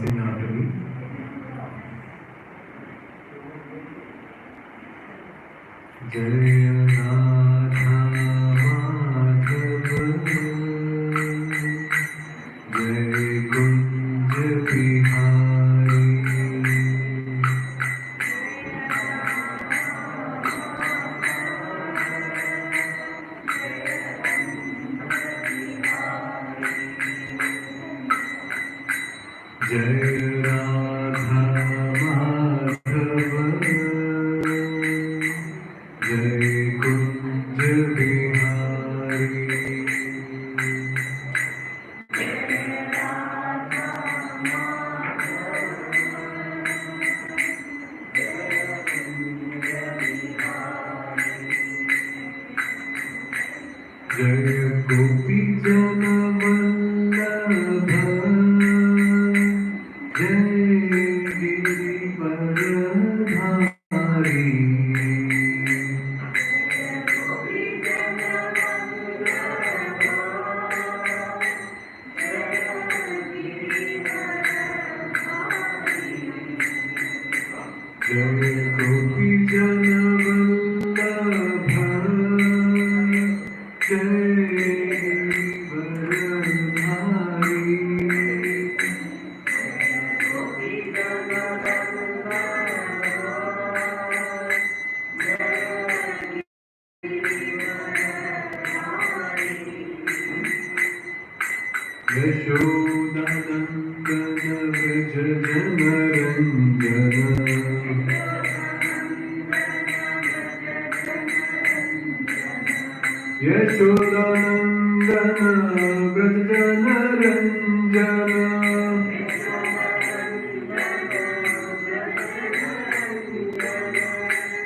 sing after me. Jai Radha Madhava Jai Kunj Bihari Jai Radha Madhava Jai Kunj Bihari Jai Gopi Jana Vallabha Jai Girivaradhari Jai Gopi Jana Vallabha Jai Girivaradhari Yashodanandana Vraja Janaranjana Yashodanandana Vraja Janaranjana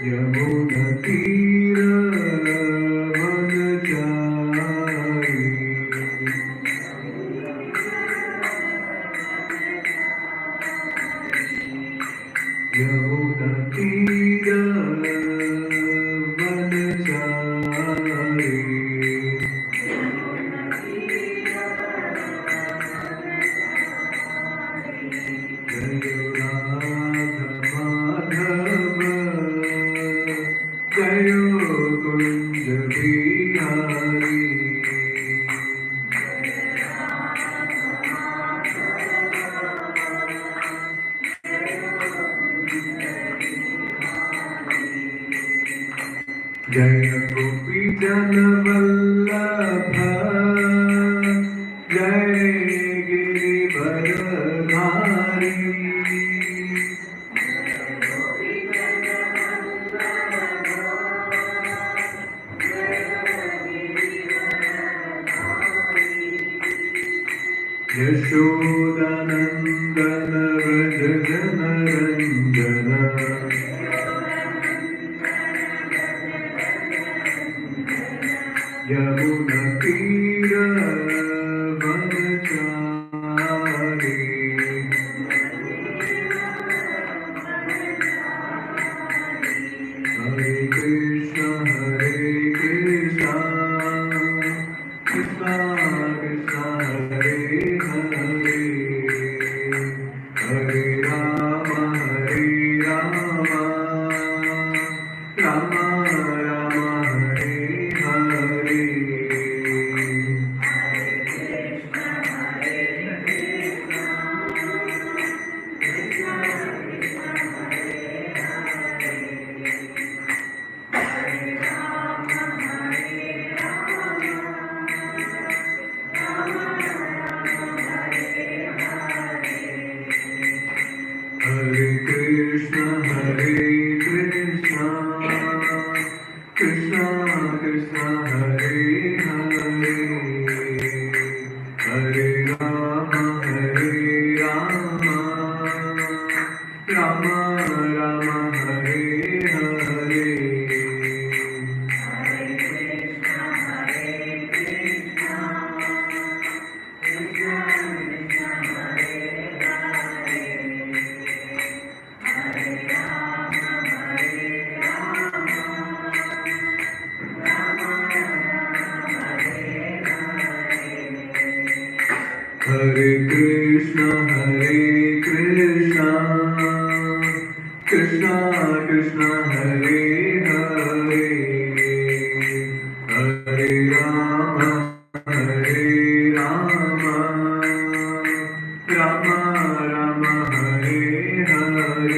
Yamuna Tira Vanachari Yamuna Tira Vanachari Jai Radha Madhava Jai Kunj Bihari Jai Gopi Jana Vallabha Jai Girivaradhari Yashodanandana Vraja Janaranjana Yamuna Tira Vanachari Hare Krishna Krishna Krishna Hare Hare Hare Rama Rama Hare Hare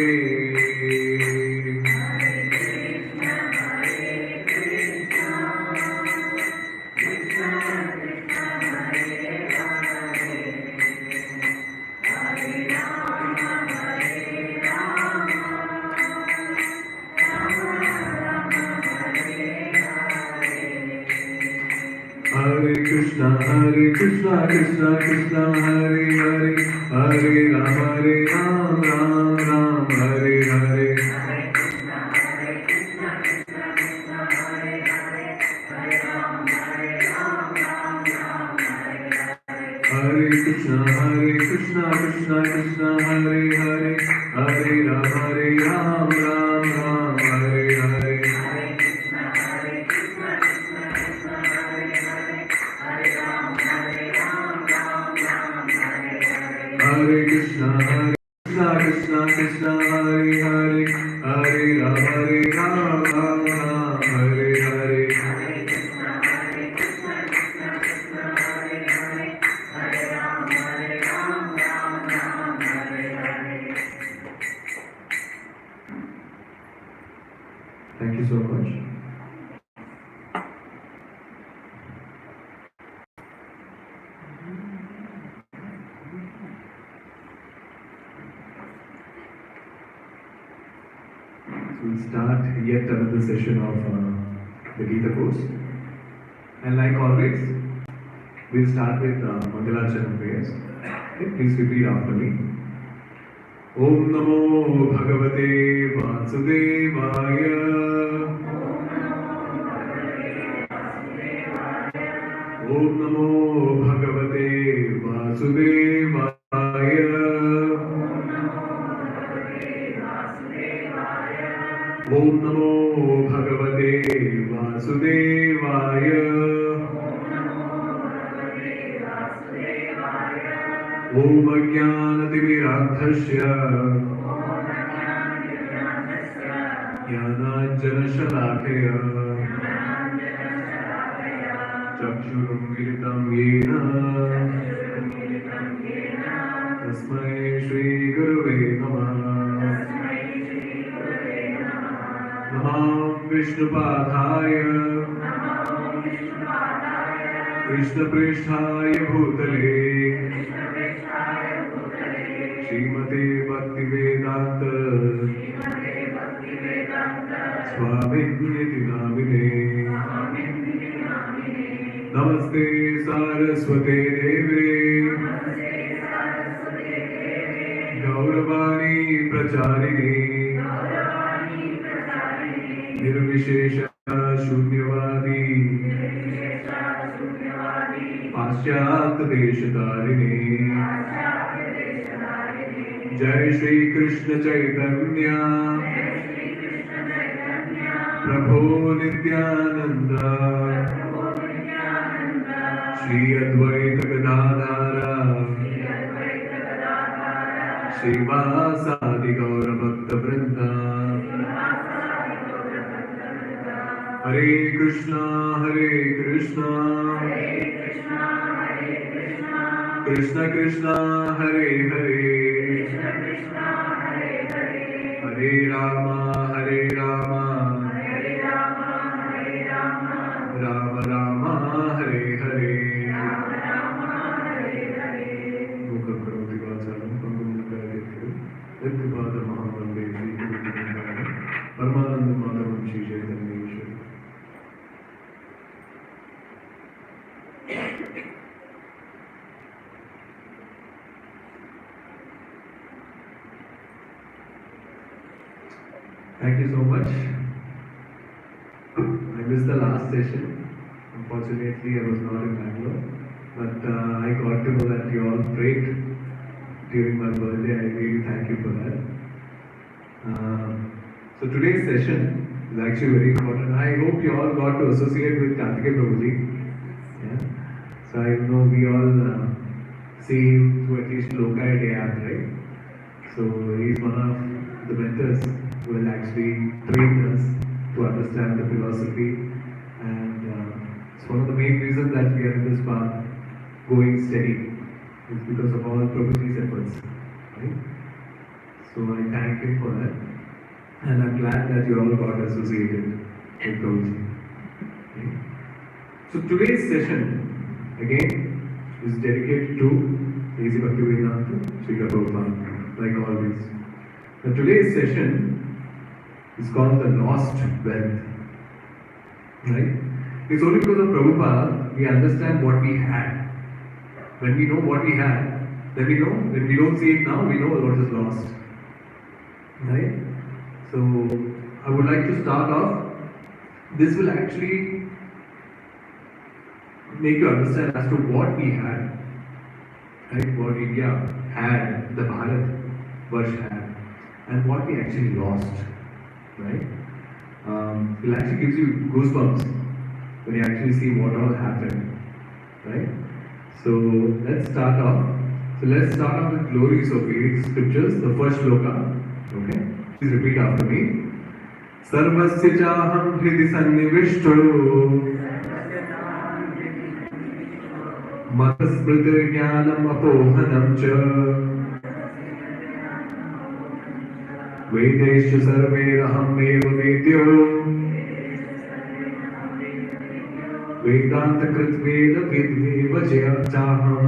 Hare Krishna, Krishna Krishna, Hare Hare, Hare Ram, Ram, Hare Hare. Hare Krishna, Krishna Krishna, Hare Hare, Hare Ram, Ram, Hare Hare. Hare Krishna, Krishna, Hare Hare, Hare Ram, Ram, Hare Hare. Thank you so much. We'll start yet another session of the Gita course. And like always, we'll start with Mangalacharana prayers. Okay, please repeat after me. Om Namo Bhagavate Vasudevaya. Om Namo Bhagavate Vasudevaya. Om Namo Bhagavate Vasudevaya. Om Ajnanatimirandhasya Jnananjanashalakaya Chakshurumilitam Yena Tasmai Shri Gurave Namah. Namah Vishnupadaya Krishna Pristhaya Bhutale Srimate Bhaktivedanta Swamiti Namine. Namaste Saraswate Deve Gauravani Pracharine Nirvishesha Shunyavadi Paschat Deshatarine. Jai Shri Krishna Chaitanya Prabhu Nityananda Shri Advaita Gadadhara Srivasadi Gaura Bhakta Vrinda. Hare Krishna, Krishna Krishna, Hare Hare, Hare Rama, Rama Rama, Hare Hare. Mukha Karoti Vacharam, Pangumukare, Nityapada Mahamande, Paramananda Madhavam Shri Chaitanya Ishwar. Thank you so much. I missed the last session. Unfortunately, I was not in Bangalore. But I got to know that you all prayed during my birthday. I really thank you for that. So today's session is actually very important. I hope you all got to associate with Karthikeya Prabhuji. Yeah. So I know we all see him through at least Lokai Day app, right? So he's one of the mentors who will actually train us to understand the philosophy, and it's one of the main reasons that we are in this path going steady. It's because of all Prabhuji's efforts. Right? So I thank him for that. And I'm glad that you all got associated with Prabhuji. Right? So today's session, again, is dedicated to A.C. Bhaktivedanta, Srila Prabhupada, like always. Now today's session is called the Lost Wealth. Right? It's only because of Prabhupada we understand what we had. When we know what we had, then we know. When we don't see it now, we know what is lost. Right? So I would like to start off. This will actually make you understand as to what we had. Right? What India had, the Bharat Varsh had, and what we actually lost. Right? It actually gives you goosebumps when you actually see what all happened. Right? So let's start off. So let's start off with glories of Vedic scriptures. The first shloka. Okay? Please repeat after me. Sarvasya chaham hridi sannivishto matasmriti jnanam apohanam cha vedeshu sarveraham eva vedyo Vedanta krit veda vidveva jaya chaham.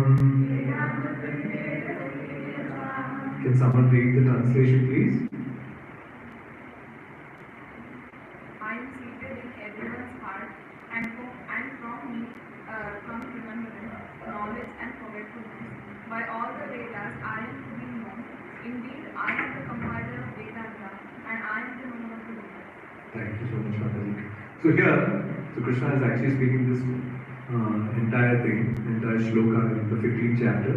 Can someone read the translation, please? I am seated in everyone's heart, and from me comes remembrance, knowledge, and forgetfulness. By all the Vedas, I am to be known. Indeed, I am the compiler of Vedanta, and I am the knower of the Vedas. Thank you so much, Mataji. So here, Krishna is actually speaking this entire thing, entire shloka in the 15th chapter.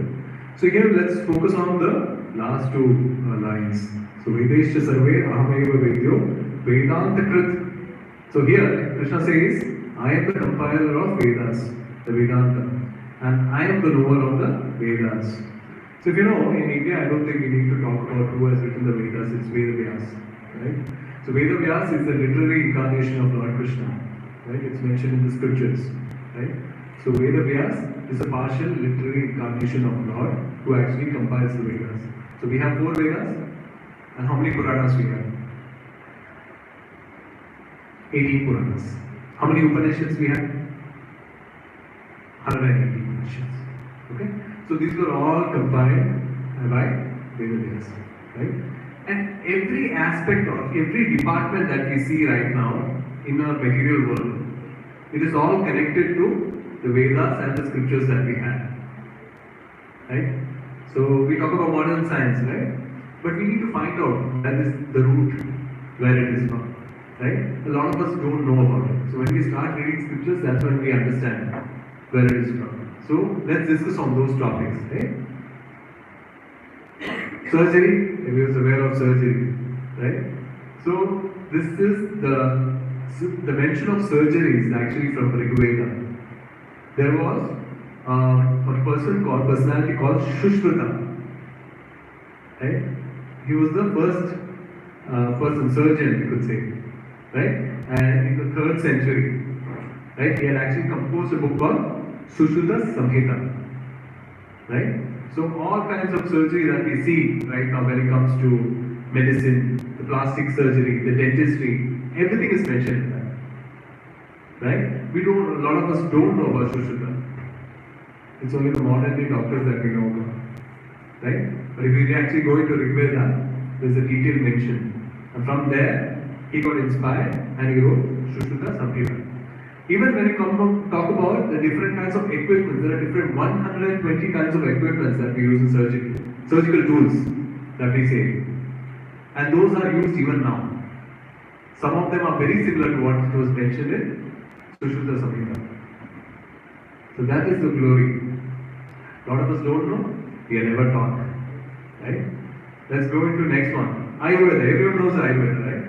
So here, let's focus on the last two lines. So Vedesha Sarve Ahameva Vedyo Vedanta Krit. So here, Krishna says, I am the compiler of Vedas, the Vedanta, and I am the knower of the Vedas. So if you know, in India, I don't think we need to talk about who has written the Vedas, it's Vedavyas, right? So Vedavyas is the literary incarnation of Lord Krishna, right? It's mentioned in the scriptures, right? So Vedavyas is a partial literary incarnation of Lord who actually compiles the Vedas. So we have 4 Vedas, and how many Puranas we have? 18 Puranas. How many Upanishads we have? 180 Upanishads. Okay? So these were all compiled by Vedavyas, right? And every aspect of every department that we see right now in our material world, it is all connected to the Vedas and the scriptures that we have. Right? So we talk about modern science, right? But we need to find out that is the root where it is from. Right? A lot of us don't know about it. So when we start reading scriptures, that's when we understand where it is from. So let's discuss on those topics. Right? Surgery, everyone is aware of surgery, right? So this is the mention of surgery is actually from Rig Veda. There was a personality called Shushruta, right? He was the first surgeon, you could say, right? And in the 3rd century, right? He had actually composed a book called Sushruta Samhita, right? So all kinds of surgery that we see right now when it comes to medicine, the plastic surgery, the dentistry, everything is mentioned in that. Right? A lot of us don't know about Sushruta. It's only the modern day doctors that we know about. Right? But if we actually go into Rig Veda, there's a detailed mention. And from there, he got inspired and he wrote Sushruta Samhita. Even when you talk about the different kinds of equipment, there are different 120 kinds of equipments that we use in surgical tools that we say. And those are used even now. Some of them are very similar to what was mentioned in Sushruta Samhita. So that is the glory. A lot of us don't know, we are never taught. Right? Let's go into next one. Ayurveda, everyone knows Ayurveda, right?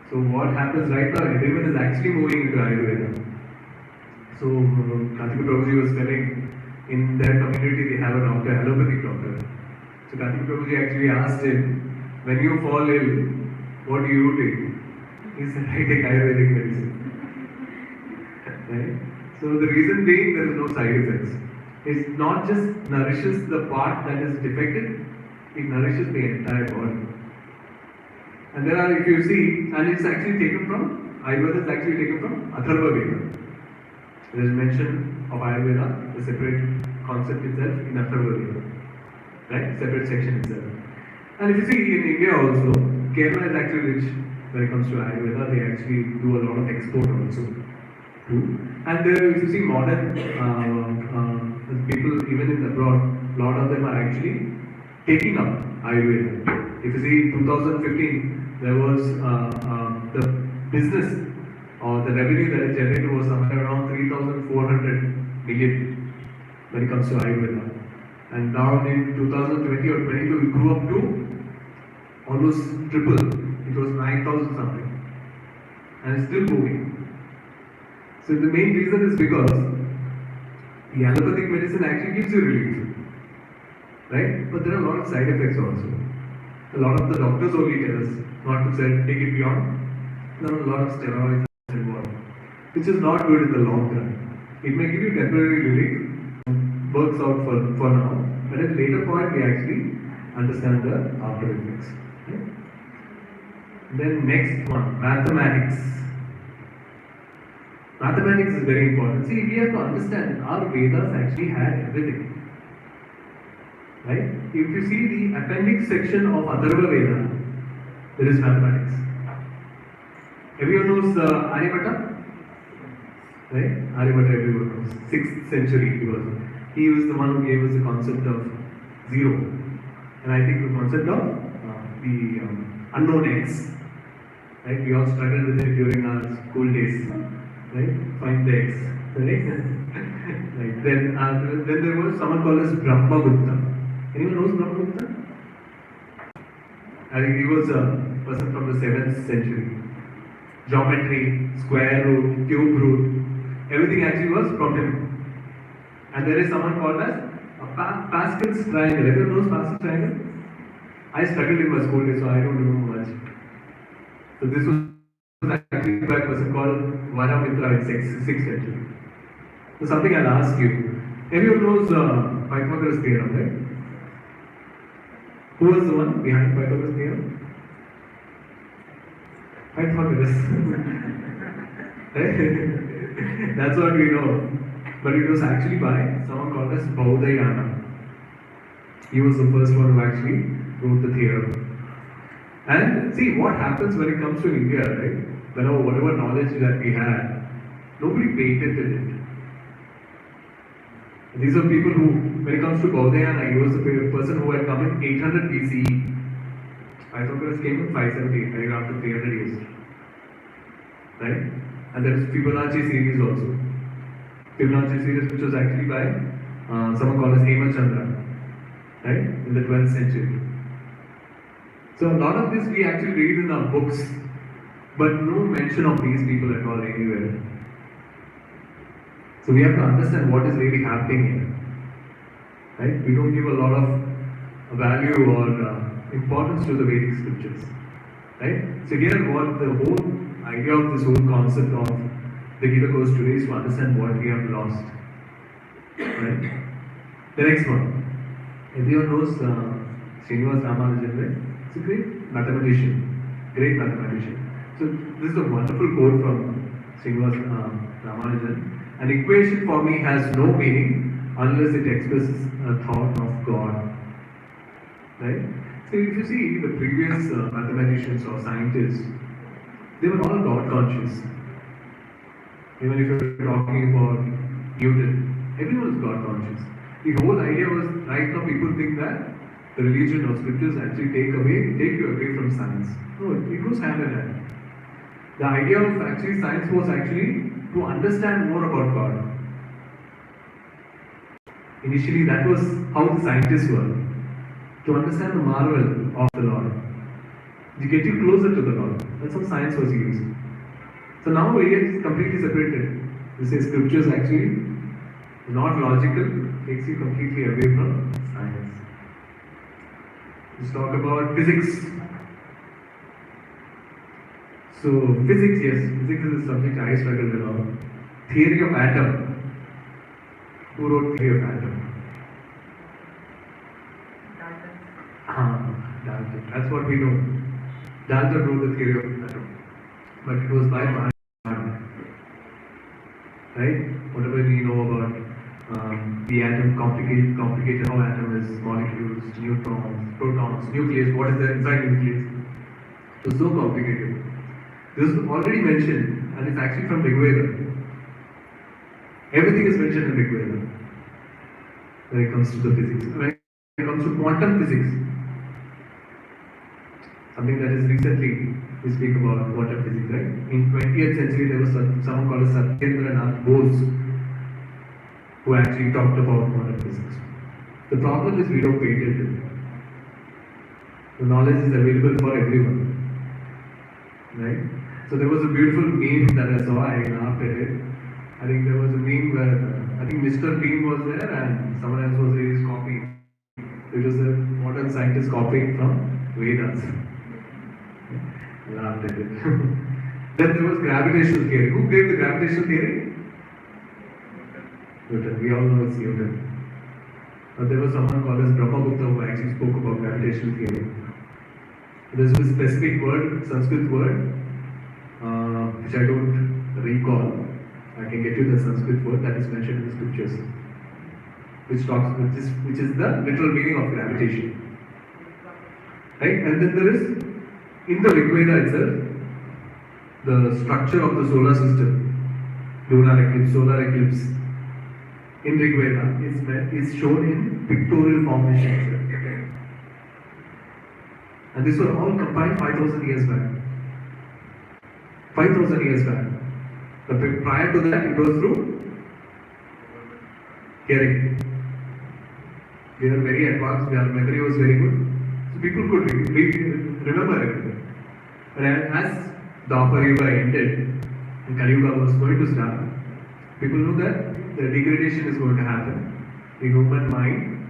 So what happens right now, everyone is actually moving into Ayurveda. So Karthika Prabhuji was telling, in their community they have a doctor, allopathic doctor. So Karthika Prabhuji actually asked him, when you fall ill, what do you take? He said, I take Ayurvedic medicine. Right? So the reason being, there is no side effects. It not just nourishes the part that is defective, it nourishes the entire body. And there are, if you see, and it's actually taken from, Ayurveda is actually taken from Atharva Veda. There is mention of Ayurveda, the separate concept itself in Atharva Veda, right? Separate section itself. And if you see in India also, Kerala is actually rich when it comes to Ayurveda. They actually do a lot of export also too. And there, if you see modern people, even in abroad, a lot of them are actually taking up Ayurveda. If you see in 2015, there was the business or the revenue that is generated was somewhere around 3,400 million when it comes to Ayurveda. And now in 2020 or 22, we grew up to almost triple. It was 9,000 something. And it's still moving. So the main reason is because the allopathic medicine actually gives you relief. Right? But there are a lot of side effects also. A lot of the doctors only tell us not to take it beyond. There are a lot of steroids involved, which is not good in the long run. It may give you temporary relief, works out for now, but at a later point we actually understand the after effects. Okay? Then next one, mathematics. Mathematics is very important. See, we have to understand our Vedas actually had everything. Right? If you see the appendix section of Atharva Veda, there is mathematics. Everyone knows Aryabhatta? Right? Aryabhatta everyone knows. 6th century he was the one who gave us the concept of zero. And I think the concept of the unknown x. Right? We all struggled with it during our school days. Right? Find the x. Right? Right. Then there was someone called as Brahmagupta. Anyone knows Brahmagupta? I think he was a person from the 7th century. Geometry, square root, cube root, everything actually was from him. And there is someone called as Pascal's triangle. Everyone knows Pascal's triangle? I struggled in my school days, so I don't know much. So this was actually by a person called Varamitra in 6th century. So something I'll ask you. Everyone knows Pythagoras theorem, right? Who was the one behind Pythagoras theorem? Pythagoras. That's what we know. But it was actually by someone called as Baudhayana. He was the first one who actually wrote the theorem. And see what happens when it comes to India, right? Whatever knowledge that we had, nobody patented it. These are people who, when it comes to Baudhayana, he was the person who had come in 800 BCE. Pythagoras came in 578, right after 300 years. Right? And there is Fibonacci series also. Fibonacci series, which was actually by someone called as Hemachandra, right? In the 12th century. So a lot of this we actually read in our books, but no mention of these people at all anywhere. So we have to understand what is really happening here. Right? We don't give a lot of value or importance to the Vedic scriptures. Right? So here what the whole idea of this whole concept of the Gita goes today is to understand what we have lost. Right? The next one. Everyone knows Srinivas Ramanujan, right? It's a great mathematician. Great mathematician. So this is a wonderful quote from Srinivas Ramanujan. An equation for me has no meaning unless it expresses a thought of God. Right? So if you see the previous mathematicians or scientists, they were all God conscious. Even if you're talking about Newton, everyone was God conscious. The whole idea was, right now people think that the religion or scriptures actually take you away from science. No, it goes hand in hand. The idea of actually science was actually to understand more about God. Initially, that was how the scientists were. To understand the marvel of the Lord. To get you closer to the Lord. That's how science was used. So now it is completely separated. This is scriptures actually not logical, takes you completely away from science. Let's talk about physics. So physics, yes, physics is a subject I struggled a lot. Theory of atom. Who wrote theory of atom? Dalton. That's what we know. Dalton wrote the theory of atom. But it was by Mahatma. Right? Whatever we know about the atom, complicated how atom is, molecules, neutrons, protons, nucleus, what is there inside nucleus. It was so complicated. This is already mentioned, and it's actually from Rig Veda. Everything is mentioned in Rig Veda when it comes to the physics. When it comes to quantum physics, something that is recently we speak about quantum physics, right? In 20th century, there was someone called Satyendranath Bose who actually talked about quantum physics. The problem is we don't pay attention. The knowledge is available for everyone, right? So there was a beautiful meme that I saw. I laughed at it. I think there was a meme where I think Mr. Bean was there and someone else was there copying. It was a modern scientist copying from Vedas. Laughed at it. Then there was gravitational theory. Who gave the gravitational theory? Newton. We all know it's Newton. But there was someone called as Brahmagupta who actually spoke about gravitational theory. There's a specific word, Sanskrit word, which I don't recall. I can get you the Sanskrit word that is mentioned in the scriptures, which is the literal meaning of gravitation. Right? And then there is, in the Rig Veda itself, the structure of the solar system, lunar eclipse, solar eclipse, in Rig Veda is shown in pictorial formation. And these were all compiled 5,000 years back. 5,000 years back. But prior to that, it was through hearing. We are very advanced, our memory was very good. So people could remember everything. But as the Upper Yuga ended and Kali Yuga was going to start, people knew that the degradation is going to happen. The human mind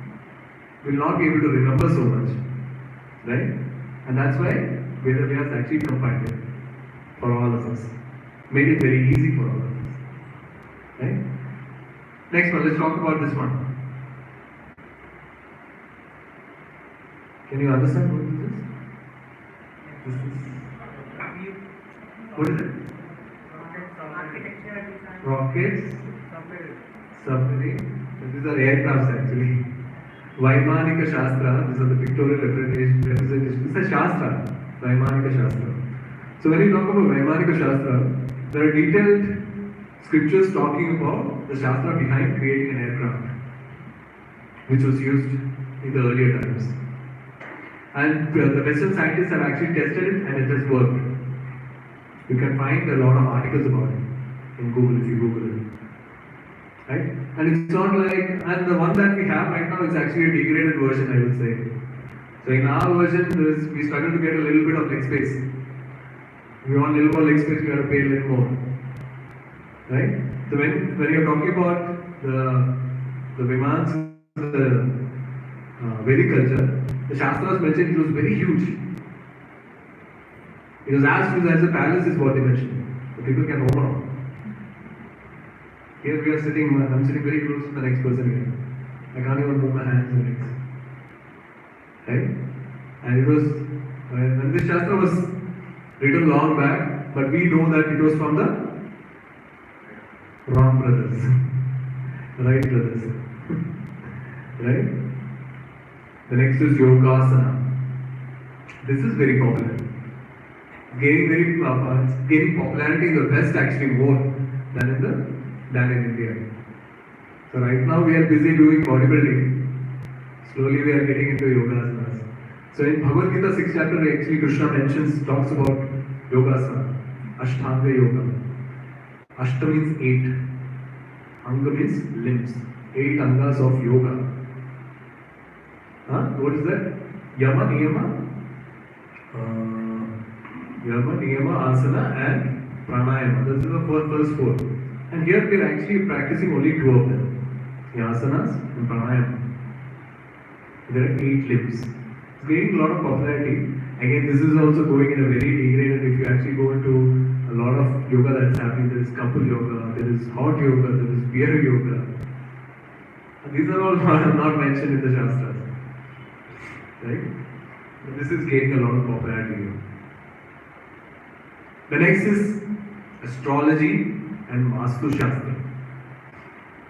will not be able to remember so much. Right? And that's why Veda Vyas actually compiled it for all of us. Made it very easy for all of us. Right? Next one, let's talk about this one. Can you understand what this is? What is it? Rockets, submarine. These are aircrafts actually. Vaimanika Shastra, these are the pictorial representation. It's a Shastra, Vaimanika Shastra. So when you talk about Vaimanika Shastra, there are detailed scriptures talking about the Shastra behind creating an aircraft, which was used in the earlier times. And the Western scientists have actually tested it and it has worked. You can find a lot of articles about it in Google if you Google it. Right? And it's not like, and the one that we have right now is actually a degraded version, I would say. So in our version, we struggle to get a little bit of leg space. If you want a little more leg space, we have to pay a little more. Right? So when you're talking about the Vimans, the Vedic culture, the Shastras mentioned it was very huge. It was as huge as a palace is what they mentioned. So people can roam around. Here we are sitting, I'm sitting very close to the next person here. I can't even move my hands and legs. Right? And it was, when this Shastra was written long back, but we know that it was from the Ram brothers. Right brothers. Right? The next is Yogasana. This is very popular. Gaining popularity in the West actually more than in India. So right now we are busy doing bodybuilding. Slowly we are getting into yogasanas. So in Bhagavad Gita 6th chapter actually Krishna talks about yogasana, Ashtanga yoga. Ashta means 8. Anga means limbs. 8 angas of yoga. What is that? Yama, Niyama, Asana and Pranayama. This is the first 4. And here we are actually practicing only 2 of them. The asanas and pranayama. There are 8 limbs. It's gaining a lot of popularity. Again, this is also going in a very degraded. If you actually go into a lot of yoga that's happening, there is couple yoga, there is hot yoga, there is beer yoga. And these are all not mentioned in the Shastras. right? This is gaining a lot of popularity here. The next is astrology and Vastu Shastra.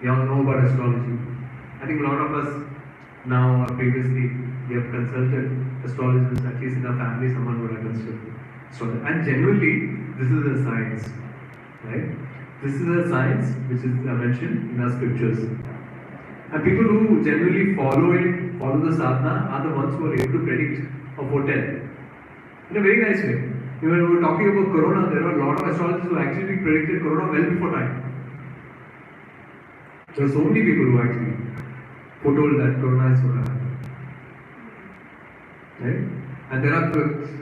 You all know about astrology. I think a lot of us now or previously we have consulted astrologers, at least in our family someone would have consulted astrologer. And genuinely, this is a science, right? This is a science which is mentioned in our scriptures. And people who genuinely follow the sadhana are the ones who are able to predict or foretell in a very nice way. Even when we were talking about corona, there are a lot of astrologers who actually predicted corona well before time. There are so many people who actually foretold that corona is going to happen. Right? And there are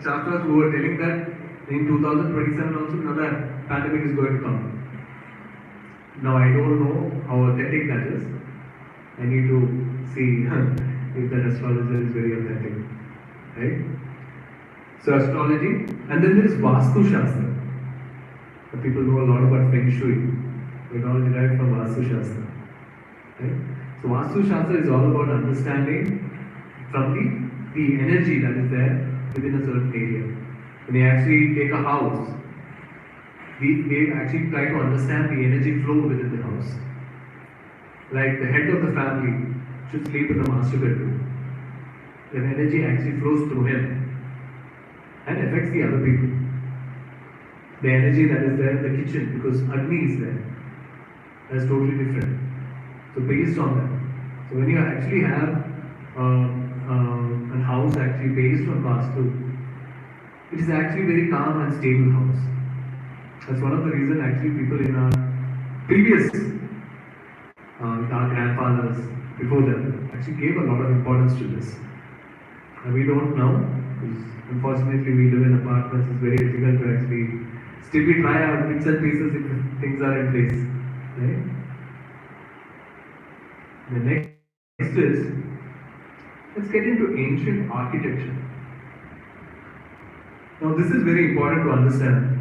shastras who are telling that in 2027 also another pandemic is going to come. Now I don't know how authentic that is. I need to see if that astrologer is very authentic. Right? So astrology, and then there is Vastu Shastra. The people know a lot about Feng Shui. It all derived from Vastu Shastra. Right? So Vastu Shastra is all about understanding from the energy that is there within a certain area. When you actually take a house, we actually try to understand the energy flow within the house. Like the head of the family should sleep in the master bedroom. The energy actually flows through him and affects the other people. The energy that is there in the kitchen, because Agni is there, that's totally different. So based on that, so when you actually have a house actually based on Vastu, it is actually very calm and stable house. That's one of the reasons actually people in our previous, our grandfathers before them actually gave a lot of importance to this. And we don't know, because unfortunately we live in apartments, it's very difficult to actually still we try our bits and pieces if things are in place. Right? The next is, let's get into ancient architecture. Now this is very important to understand.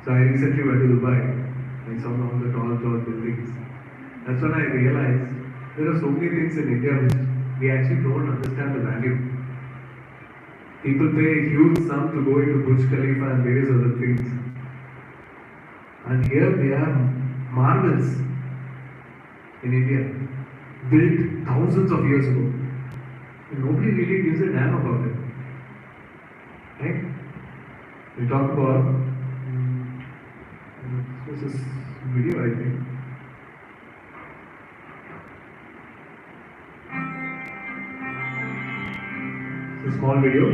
So I recently went to Dubai. I saw all the tall buildings. That's when I realized there are so many things in India which we actually don't understand the value. People pay a huge sum to go into Burj Khalifa and various other things. And here they are marvels in India, built thousands of years ago. And nobody really gives a damn about it. Right? We talk about this is video, I think. It's a small video.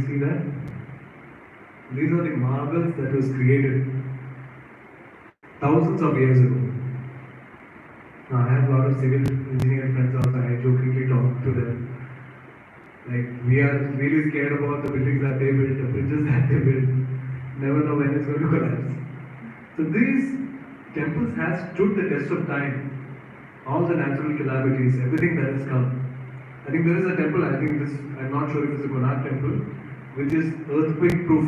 see that? These are the marvels that was created thousands of years ago. Now, I have a lot of civil engineer friends also. I jokingly talk to them. Like, we are really scared about the buildings that they build, the bridges that they build. Never know when it's going to collapse. So these temples have stood the test of time. All the natural calamities, everything that has come. I think there is a temple, I'm not sure if it's a Konark temple, which is earthquake proof.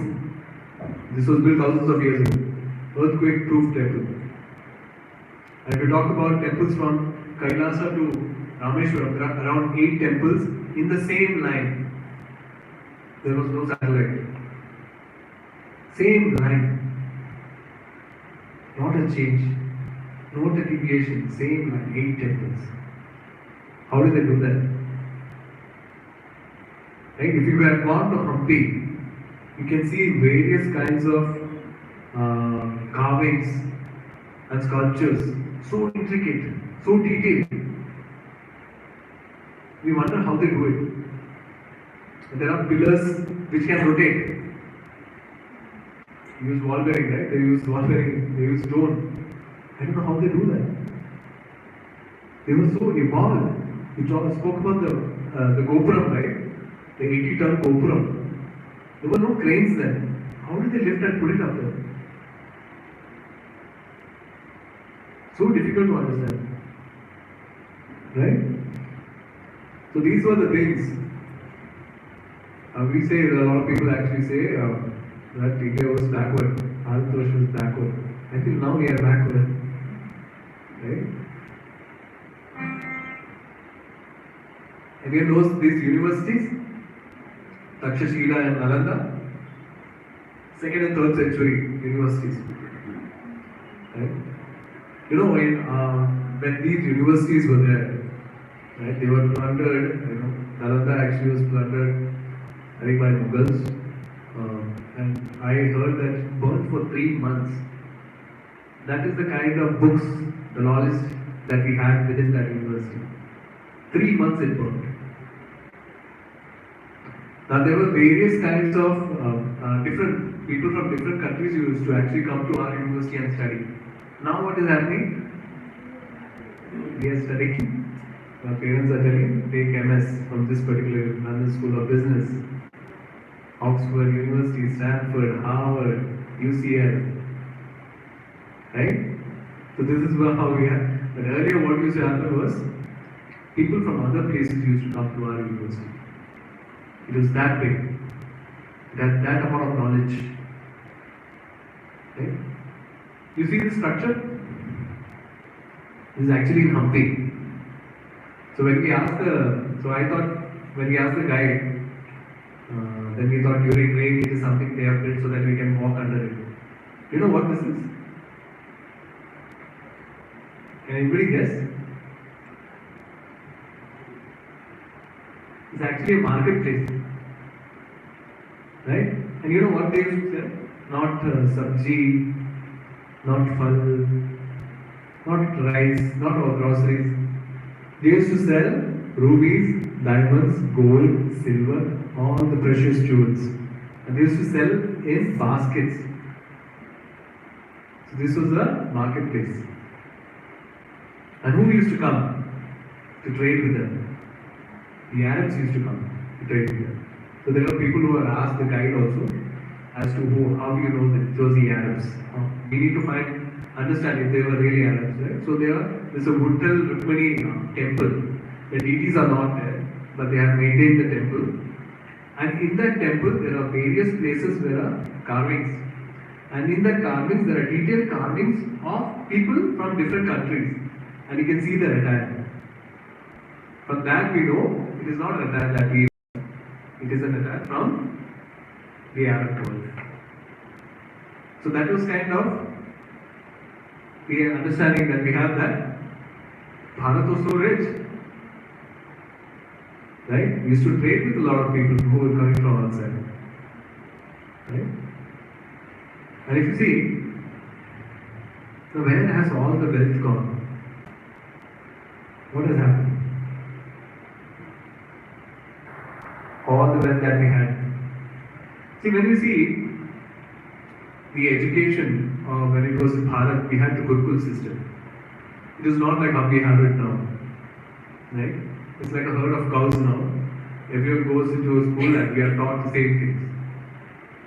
This was built thousands of years ago. Earthquake proof temple. And if you talk about temples from Kailasa to Rameshwaram, there are around 8 temples in the same line. There was no satellite. Same line. Not a change. Not a deviation. Same line. 8 temples. How did they do that? Right? If you have gone to Hampi, you can see various kinds of carvings and sculptures. So intricate, so detailed. We wonder how they do it. There are pillars which can rotate. They use wall bearing, right? They use wall bearing, they use stone. I don't know how they do that. They were so evolved. We spoke about the Gopuram, right? The 80-ton Gopuram. There were no cranes then. How did they lift and put it up there? So difficult to understand. Right? So these were the things. We say, a lot of people actually say that India was backward. Bharat was backward. I think now we are backward. Right? Again, these universities, Takshashila and Nalanda, 2nd and 3rd century universities. Right? You know, when these universities were there, right, they were plundered. Nalanda actually was plundered, I think, by Mughals. And I heard that burnt for 3 months. That is the kind of books, the knowledge that we had within that university. 3 months it burnt. Now there were various kinds of different people from different countries who used to actually come to our university and study. Now what is happening? We are studying. Our parents are telling, take MS from this particular London School of Business, Oxford University, Stanford, Harvard, UCL. Right? So this is how we are. But earlier what used to happen was, people from other places used to come to our university. It was that big. That amount of knowledge. Right? You see the structure? This is actually in Hampi. So when we asked when we asked the guide, then we thought during rain it is something they have built so that we can walk under it. You know what this is? Can anybody guess? It's actually a marketplace. Right? And you know what they used to sell? Not sabji, not phal, not rice, not all groceries. They used to sell rubies, diamonds, gold, silver, all the precious jewels. And they used to sell in baskets. So this was a marketplace. And who used to come to trade with them? The Arabs used to come to trade with them. So there were people who were asked the guide also as to how do you know that it was the Arabs? We need to understand if they were really Arabs, right? So there's a Vittal Rukmini temple. The deities are not there, but they have maintained the temple. And in that temple, there are various places where are carvings. And in that carvings, there are detailed carvings of people from different countries. And you can see the attire. From that we know it is not an attire that we it is an attire from the Arab world. So that was kind of the understanding that we have that Bharat was so rich. Right? We used to trade with a lot of people who were coming from outside. Right? And if you see, so where has all the wealth gone? What has happened? All the wealth that we had. See, when you see the education, when it was in Bharat, we had the Gurukul system. It is not like how we have it now, right? It's like a herd of cows now. Everyone goes into a school and we are taught the same things.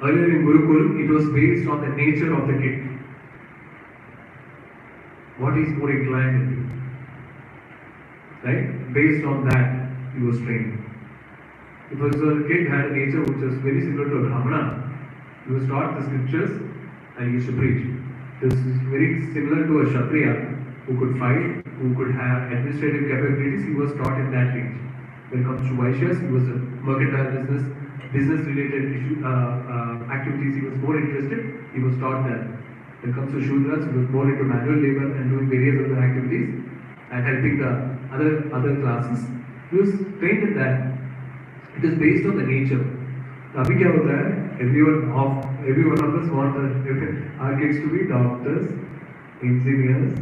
Earlier in Gurukul, it was based on the nature of the kid. What he's more inclined to do. Right? Based on that, he was trained. If a kid had a nature which was very similar to a Brahmana, he was taught the scriptures and he used to preach. This is very similar to a Kshatriya who could fight, who could have administrative capabilities. He was taught in that range. When it comes to Vaishyas, he was a mercantile business related activities he was more interested. He was taught that. When it comes to Shudras, he was more into manual labor and doing various other activities and helping the other classes. He was trained in that. It is based on the nature. अभी क्या होता है? Every one of us want our kids to be doctors, engineers,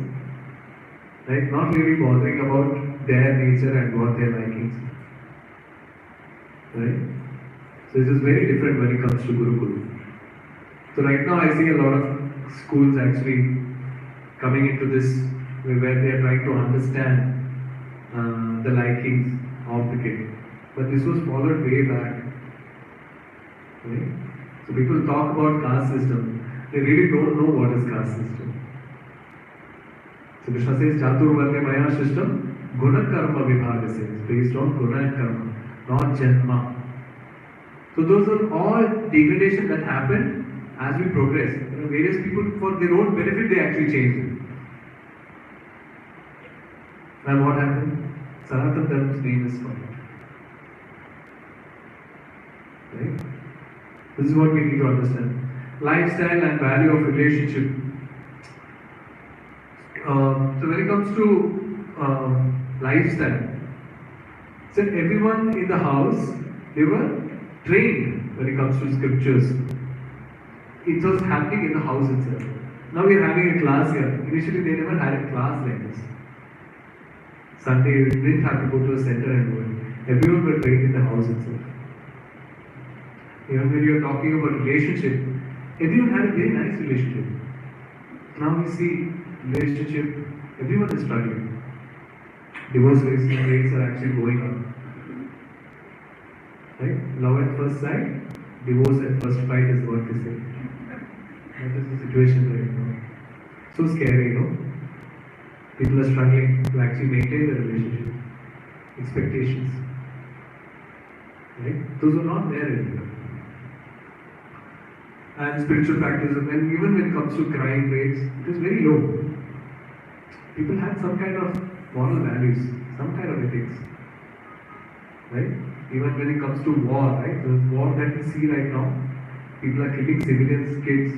right? Not really bothering about their nature and what their likings, right? So this is very different when it comes to Gurukul. So right now I see a lot of schools actually coming into this where they are trying to understand the likings of the kid. But this was followed way back. Right? So people talk about caste system, they really don't know what is caste system. So Krishna says, Chaturvarnya Maya system, Guna Karma Vibhaga says, based on Guna and Karma, not Janma. So those are all degradation that happen as we progress. Various people, for their own benefit, they actually change it. And what happened? Sanatana Dharma's name is spoiled. Right? This is what we need to understand. Lifestyle and value of relationship. So when it comes to lifestyle, so everyone in the house, they were trained when it comes to scriptures. It was happening in the house itself. Now we are having a class here. Initially they never had a class like this. Sunday, you didn't have to go to a center and do it. Everyone were trained in the house itself. Even when you are talking about relationship, everyone had a very nice relationship. Now we see relationship, everyone is struggling. Divorce rates are actually going up. Right? Love at first sight, divorce at first fight is what they say. That is the situation right now. So scary, you know. People are struggling to actually maintain their relationship. Expectations. Right? Those are not there anymore. And spiritual practice, and even when it comes to crime rates, it is very low. People had some kind of moral values, some kind of ethics. Right? Even when it comes to war, right? The war that we see right now, people are killing civilians, kids.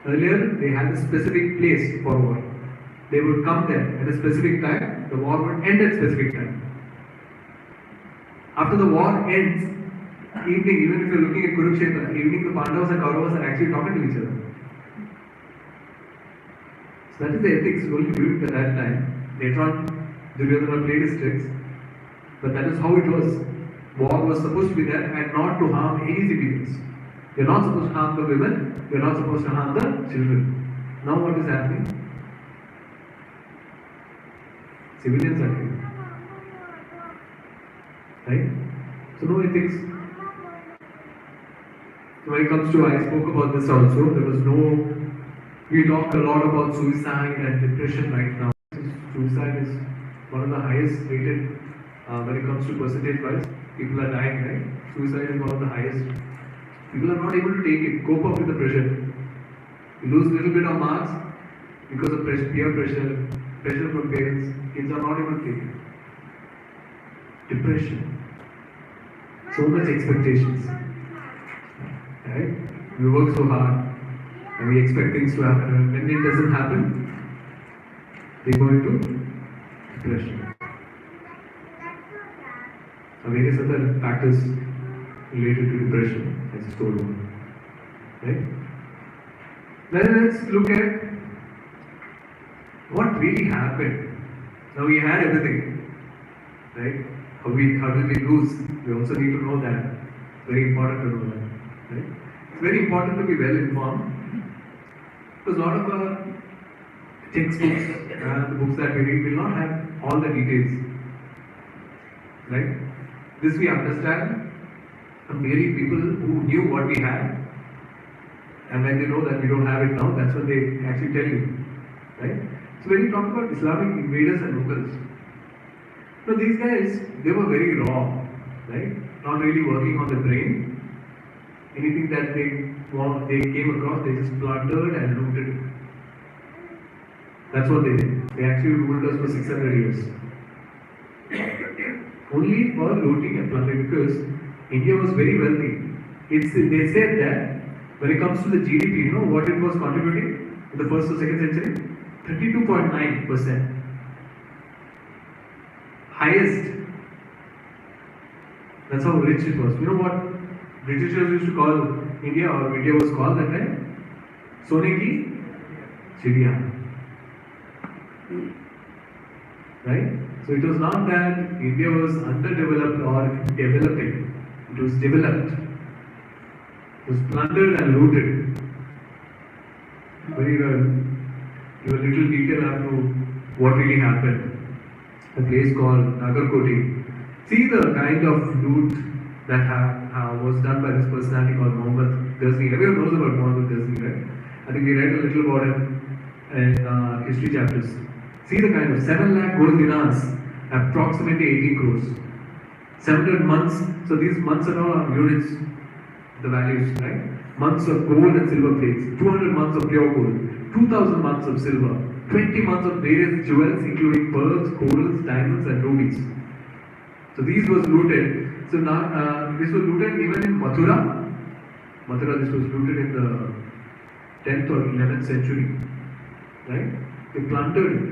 Earlier, they had a specific place for war. They would come there at a specific time, the war would end at a specific time. After the war ends, evening, even if you're looking at Kurukshetra, evening the Pandavas and Kauravas are actually talking to each other. So that is the ethics only during that time. Later on, Duryodhana played his tricks, but that is how it was. War was supposed to be there and not to harm any civilians. You're not supposed to harm the women, you're not supposed to harm the children. Now what is happening? Civilians are killed. Right? So no ethics. So when it comes to, I spoke about this also, there was no, we talk a lot about suicide and depression right now. Suicide is one of the highest rated when it comes to percentage wise. People are dying, right? Suicide is one of the highest. People are not able to take it, cope up with the pressure. You lose a little bit of marks because of peer pressure, pressure from parents. Kids are not able to take it. Depression. So much expectations. Right? We work so hard and we expect things to happen. And when it doesn't happen, they go into depression. Various other factors related to depression, as I told you. Right? Then let's look at what really happened. Now we had everything, right? How did we lose? We also need to know that. Very important to know that. Right? It's very important to be well informed because a lot of our textbooks and the books that we read will not have all the details. Right? This we understand from really people who knew what we had, and when they know that we don't have it now, that's when they actually tell you. Right? So when you talk about Islamic invaders and locals, so these guys, they were very raw, right? Not really working on the brain. Anything that they came across, they just plundered and looted. That's what they did. They actually ruled us for 600 years. Only for looting and plundering, because India was very wealthy. They said that when it comes to the GDP, you know what it was contributing in the first or second century? 32.9%. Highest. That's how rich it was. You know what Britishers used to call India, or India was called that time? Sone ki chidiya. Right? So it was not that India was underdeveloped or developing. It was developed. It was plundered and looted. Very well. Give a little detail as to what really happened. A place called Nagarkoti. See the kind of loot that was done by this personality called Muhammad Ghazni. Everyone knows about Muhammad Ghazni, right? I think we read a little about him in history chapters. See the kind of 7 lakh gold dinars, approximately 18 crores. 700 months, so these months are all units, the values, right? Months of gold and silver plates, 200 months of pure gold, 2000 months of silver, 20 months of various jewels including pearls, corals, diamonds and rubies. So these was looted. So now this was looted even in Mathura. Mathura, this was looted in the 10th or 11th century. Right? They plundered it.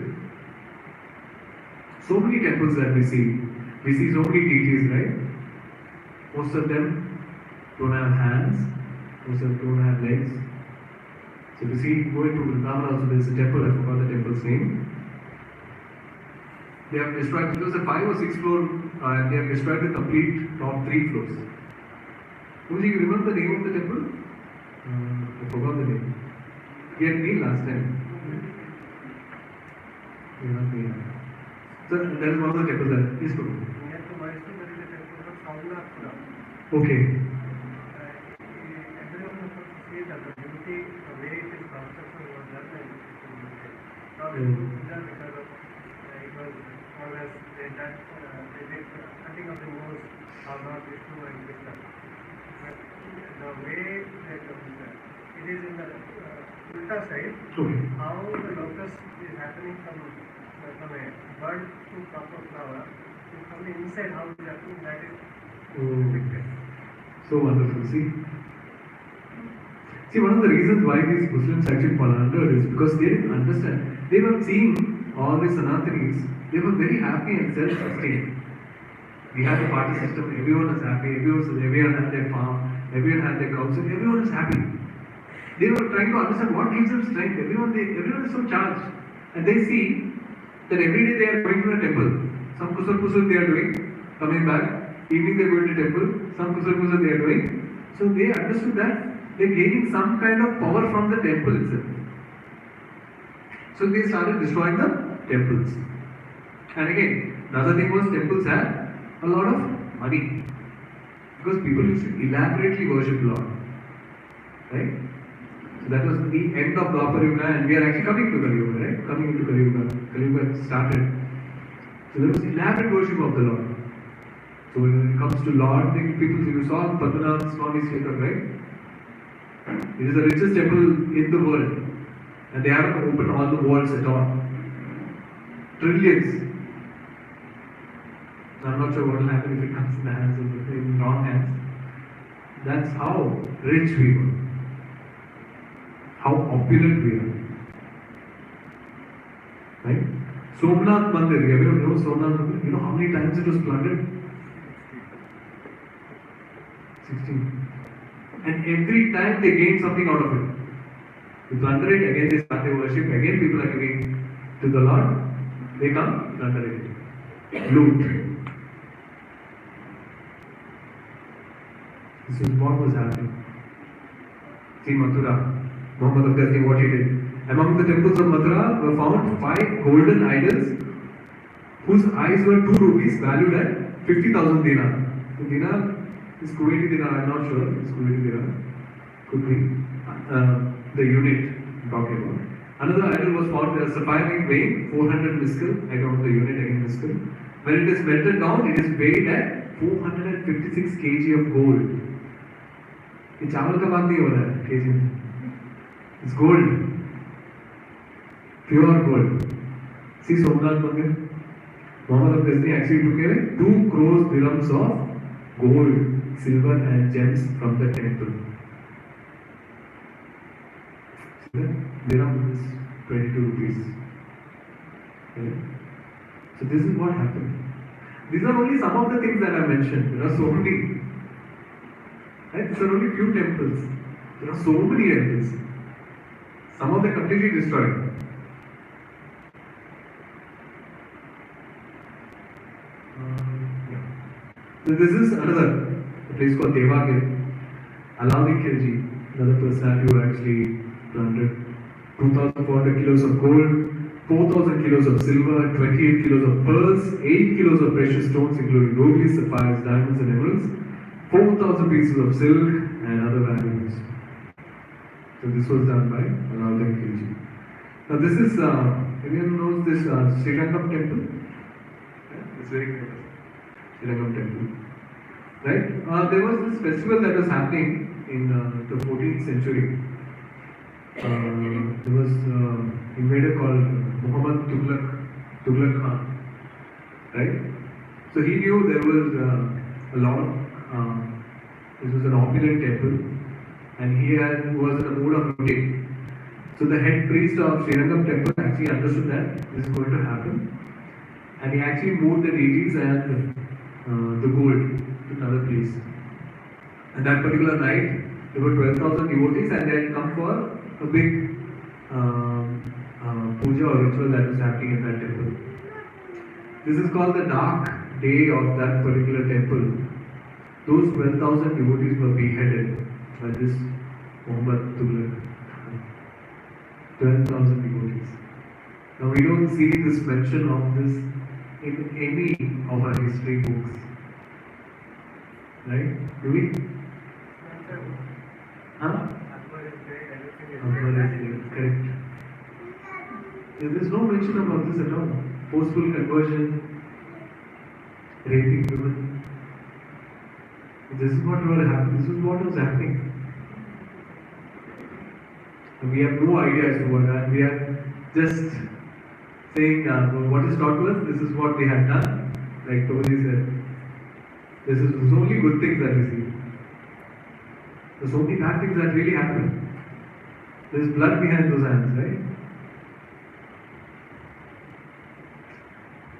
So many temples that we see. We see so many deities, right? Most of them don't have hands. Most of them don't have legs. So we see going to Vrindavan also, there is a temple, I forgot the temple's name. They have destroyed, it was a 5 or 6 floor, and they have destroyed the complete top 3 floors. Uji, you remember the name of the temple? I forgot the name. He had been last time. So that is one of the temples that is good. Okay. It is in the Ulta side. Okay. How the locust is happening from a bird to proper flower, from the inside, how it is happening, that is depicted. So wonderful. See, one of the reasons why these Muslims actually fall under is because they didn't understand. They were seeing all these Sanatanis, they were very happy and self-sustained. We had a party system, everyone was happy, everyone had their farm, everyone had their cows, and everyone was happy. They were trying to understand what gives them strength. Everyone is so charged. And they see that every day they are going to a temple. Some kusal they are doing, coming back. Evening they are going to temple. Some kusal they are doing. So they understood that they are gaining some kind of power from the temple itself. So they started destroying the temples. And again, another thing was temples had a lot of money. Because people used to elaborately worship Lord. Right? So that was the end of Dwapar Yuga, and we are actually coming to Kali Yuga, right? Coming into Kali Yuga. Kali Yuga started. So there was elaborate worship of the Lord. So when it comes to Lord, people, you saw Padmanath Swami Kshetra, right? It is the richest temple in the world. And they haven't opened all the walls at all. Trillions. I'm not sure what will happen if it comes in the hands of in wrong hands. That's how rich we were. How opulent we are. Right? Somnath Mandir, everyone knows Somnath Mandir. You know how many times it was plundered? 16. And every time they gained something out of it. They plunder it, again they start their worship, again people are giving to the Lord. They come, plunder it. Loot. This is what was happening. See Mathura, Muhammad of Ghazni, what he did. Among the temples of Mathura were found 5 golden idols whose eyes were 2 rupees valued at 50,000 dinar. So dinar is Kuwaiti dinar, I'm not sure. It's Kuwaiti dinar. Could be. The unit I'm talking about. Another idol was found as sapphire weighing 400 miskel. I don't know the unit again, miskel. When it is melted down, it is weighed at 456 kg of gold. ये चावल का बात नहीं हो रहा है kg में. It's gold. Pure gold. See Somnath Mandir. Muhammad of Ghazni actually took away 2 crores dirhams of gold, silver and gems from the temple. See that? Dirham is 22 rupees. Okay. So this is what happened. These are only some of the things that I mentioned. There are so many. Right? These are only few temples. There are so many temples. Some of them completely destroyed. Yeah. So this is another place called Devagir. Alauddin Khilji, another personality who actually planted 2,400 kilos of gold, 4,000 kilos of silver, 28 kilos of pearls, 8 kilos of precious stones including rubies, sapphires, diamonds and emeralds, 4,000 pieces of silk and other valuables. So this was done by Alauddin Khilji. Now this is, anyone knows this Sri Lankan temple? Yeah, it's very famous. Sri Lankan temple. Right? There was this festival that was happening in the 14th century. There was an invader called Muhammad Tughlaq Khan. Right? So he knew there was a lot of, this was an opulent temple and he was in a mood of looting. So the head priest of Sri Lankan temple actually understood that this is going to happen and he actually moved the deities and the gold to another place. And that particular night there were 12,000 devotees and they had come for a big puja or ritual that was happening in that temple. This is called the dark day of that particular temple. Those 12,000 devotees were beheaded by this Muhammad Tughlaq. 12,000 devotees. Now we don't see this mention of this in any of our history books. Right? Do we? Huh? Correct. There is no mention about this at all. Forceful conversion, raping women. This is what was happening. This is what was happening. We have no idea as to what, and we are just saying what is taught to us. This is what they have done. Like Toji said, this is only good things that we see. There's so many bad things that really happen. There's blood behind those hands, right?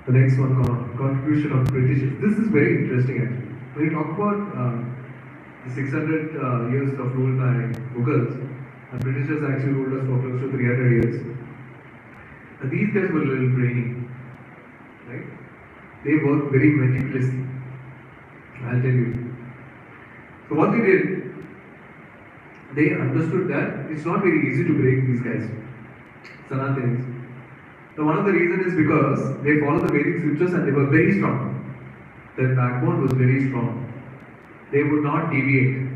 The next one, contribution of British. This is very interesting actually. When you talk about the 600 years of rule by Mughals, the Britishers actually ruled us for close to 300 years. And these guys were a little brainy, right? They worked very meticulously. I'll tell you. So what they did, they understood that it's not very easy to break these guys, Sanatanis. So one of the reasons is because they followed the Vedic scriptures and they were very strong. Their backbone was very strong. They would not deviate.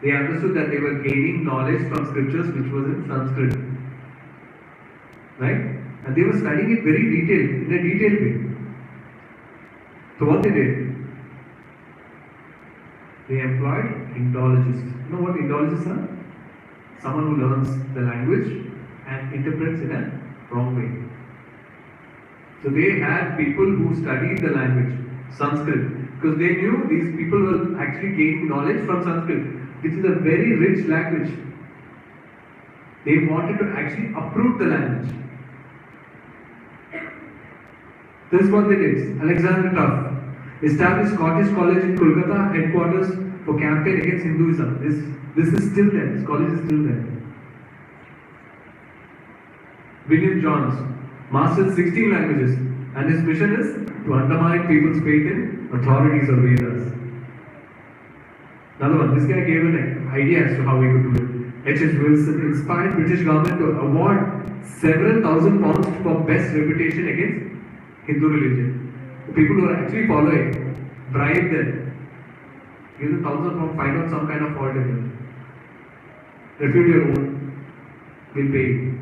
They understood that they were gaining knowledge from scriptures which was in Sanskrit. Right? And they were studying it very detailed, in a detailed way. So what they did? They employed Indologists. You know what Indologists are? Someone who learns the language and interprets in a wrong way. So they had people who studied the language, Sanskrit, because they knew these people were actually gaining knowledge from Sanskrit, which is a very rich language. They wanted to actually uproot the language. This is what they did. Alexander Tuff established Scottish College in Kolkata, headquarters for campaign against Hinduism. This is still there. This college is still there. William Jones mastered 16 languages and his mission is to undermine people's faith in authorities or Vedas. Another one, this guy gave an idea as to how we could do it. H.S. Wilson inspired British government to award several thousand pounds for best reputation against Hindu religion. The people who are actually following, bribe them, give them 1,000 pounds, find out some kind of fault in them. Refute your own, will pay you.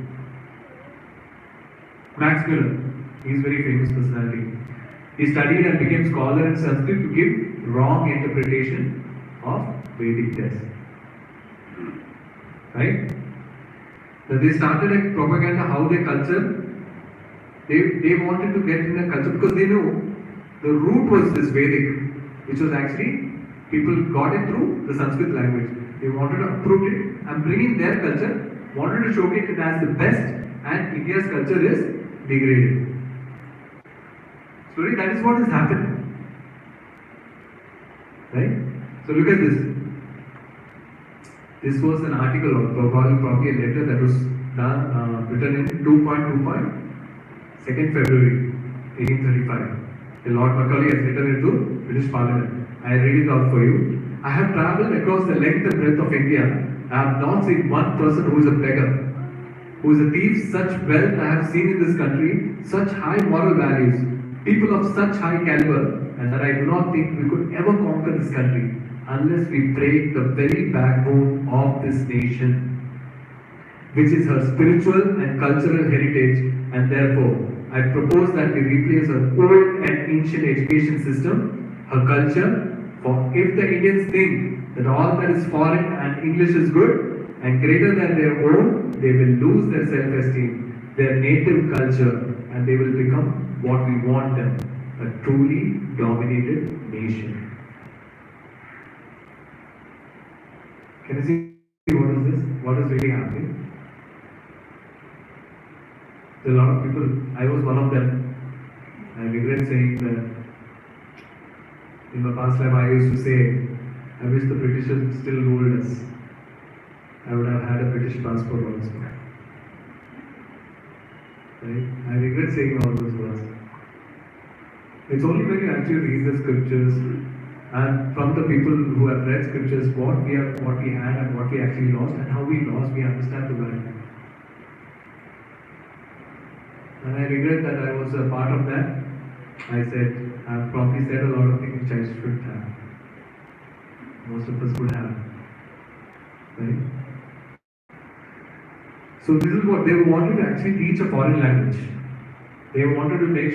Max Muller, he is a very famous personality. He studied and became scholar in Sanskrit to give wrong interpretation of Vedic texts. Right? So they started a propaganda how their culture, they wanted to get in a culture because they knew the root was this Vedic, which was actually people got it through the Sanskrit language. They wanted to uproot it and bring in their culture, wanted to showcase it as the best, and India's culture is degraded. Slowly, that is what has happened. Right? So look at this. This was an article or probably a letter that was done, written in 2.2. 2nd February 1835. Lord Macaulay has written it to British Parliament. I read it out for you. I have travelled across the length and breadth of India. I have not seen one person who is a beggar, who is a thief. Such wealth I have seen in this country, such high moral values, people of such high caliber, and that I do not think we could ever conquer this country unless we break the very backbone of this nation, which is her spiritual and cultural heritage, and therefore I propose that we replace her old and ancient education system, her culture, for if the Indians think that all that is foreign and English is good and greater than their own, they will lose their self-esteem, their native culture, and they will become what we want them, a truly dominated nation. Can you see what is this? What is really happening? There are a lot of people, I was one of them. I regret saying that in my past life I used to say, I wish the Britishers still ruled us. I would have had a British passport also. Right? I regret saying all those words. It's only when you actually read the scriptures and from the people who have read scriptures what we had and what we actually lost and how we lost, we understand the value. And I regret that I was a part of that. I've probably said a lot of things which I shouldn't have. Most of us could have. Right? So this is what they wanted to actually teach a foreign language. They wanted to make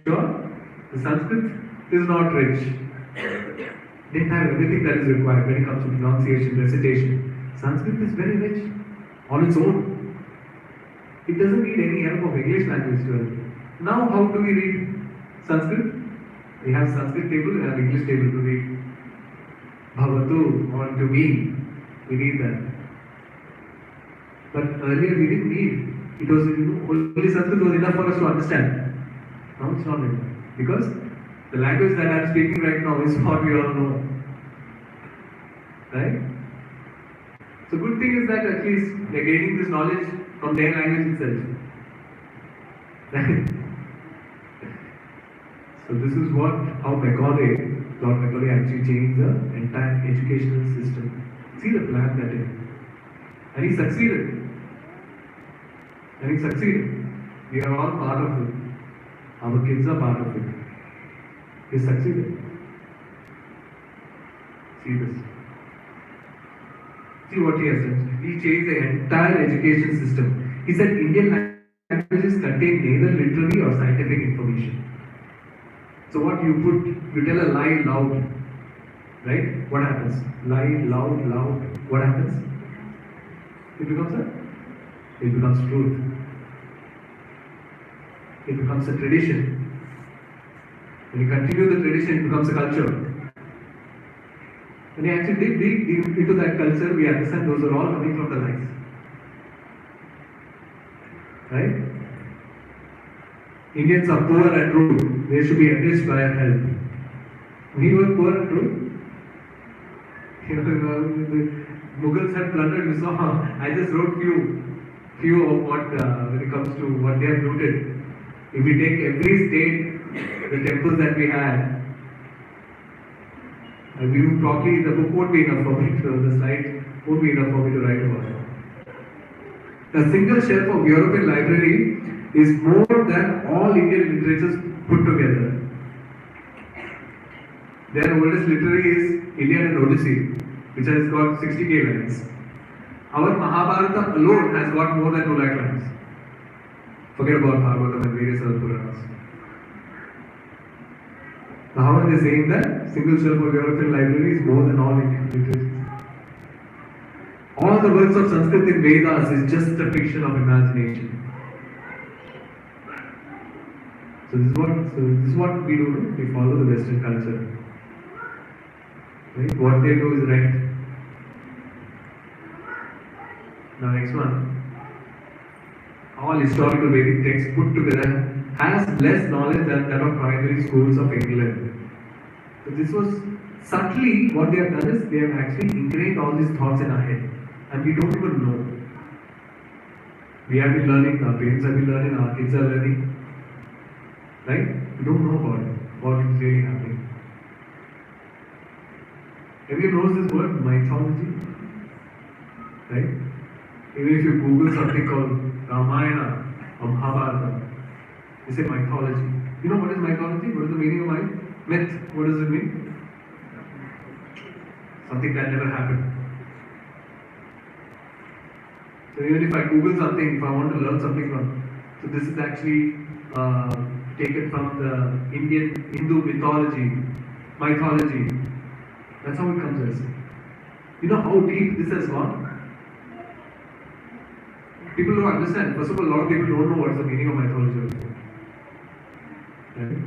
sure the Sanskrit is not rich. They have everything that is required when it comes to pronunciation, recitation. Sanskrit is very rich on its own. It doesn't need any help of English language to help. Now how do we read Sanskrit? We have Sanskrit table, we have English table to read. Bhavatu, on to me. We need that. But earlier we didn't need. It was only Sanskrit was enough for us to understand. Now it's not enough. Because the language that I'm speaking right now is what we all know. Right? So good thing is that at least they're gaining this knowledge from their language itself. Right? So this is how Lord Macaulay actually changed the entire educational system. See the plan that he had. And he succeeded. We are all part of it. Our kids are part of it. He succeeded. See this. See what he has done. He changed the entire education system. He said Indian languages contain neither literary or scientific information. So what you tell a lie loud, right? What happens? Lie loud. What happens? It becomes truth. It becomes a tradition. When you continue the tradition, it becomes a culture. When you actually dig deep into that culture, we understand those are all coming from the lies. Right? Indians are poor and rude. They should be enriched by our help. We were poor and rude. The Mughals had plundered. You saw. I just wrote few of what when it comes to what they have looted. If we take every state, the temples that we had, We would probably, the book won't be enough for me, so the slide won't be enough for me to write about it. The single shelf of European library is more than all Indian literatures put together. Their oldest literary is Iliad and Odyssey, which has got 60k lines. Our Mahabharata alone has got more than 2 lakh lines. Forget about Bhagavatam and various other Puranas. Now, how are they saying that single shelf of European library is more than all Indian literatures? All the works of Sanskrit in Vedas is just a fiction of imagination. So this is what we do. We follow the Western culture. Right? What they do is right. Now next one. All historical Vedic texts put together has less knowledge than that of primary schools of England. So this was subtly what they have done is they have actually ingrained all these thoughts in our head. And we don't even know. We have been learning, our parents have been learning, our kids are learning. Right? We don't know about it, what is really happening. Everyone knows this word, mythology. Right? Even if you Google something called Ramayana or Mahabharata, you say mythology. You know what is mythology? What is the meaning of myth? What does it mean? Something that never happened. So even if I Google something, if I want to learn something from, so this is actually taken from the Hindu mythology. That's how it comes as. You know how deep this has gone? People don't understand. First of all, a lot of people don't know what's the meaning of mythology. Right?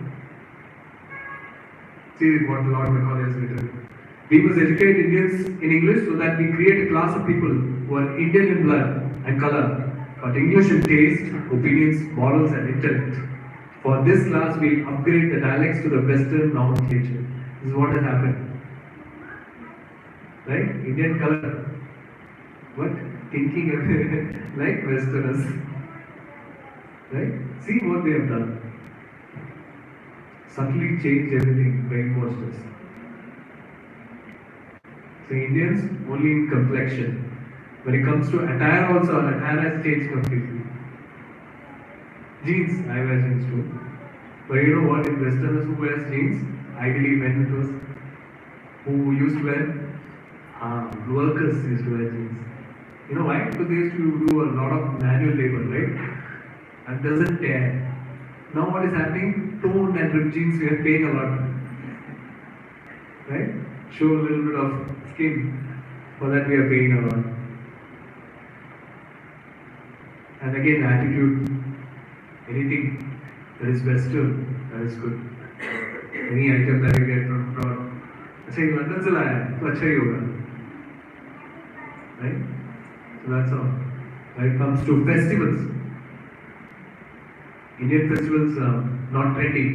See what the Lord Macaulay has written. We must educate Indians in English so that we create a class of people who are Indian in blood and color, but English in taste, opinions, morals and intellect. For this class, we upgrade the dialects to the Western nomenclature. This is what has happened. Right? Indian color. What? Thinking like Westerners. Right? See what they have done. Subtly changed everything, brainwashed us. So Indians only in complexion. When it comes to attire also, attire has changed completely. Jeans, I wear jeans too. But you know what, in Westerners who wears jeans, ideally when it was, who used to wear, workers used to wear jeans. You know why? Because they used to do a lot of manual labor, right? And doesn't tear. Now what is happening? Toned and ripped jeans, we are paying a lot. Right? Show a little bit of skin. For that we are paying a lot. And again, attitude. Anything that is Western, that is good. Any item that you get from abroad. अच्छा ये London से लाया है, तो अच्छा ही होगा. Right? So that's all. When it comes to festivals, Indian festivals are not trendy.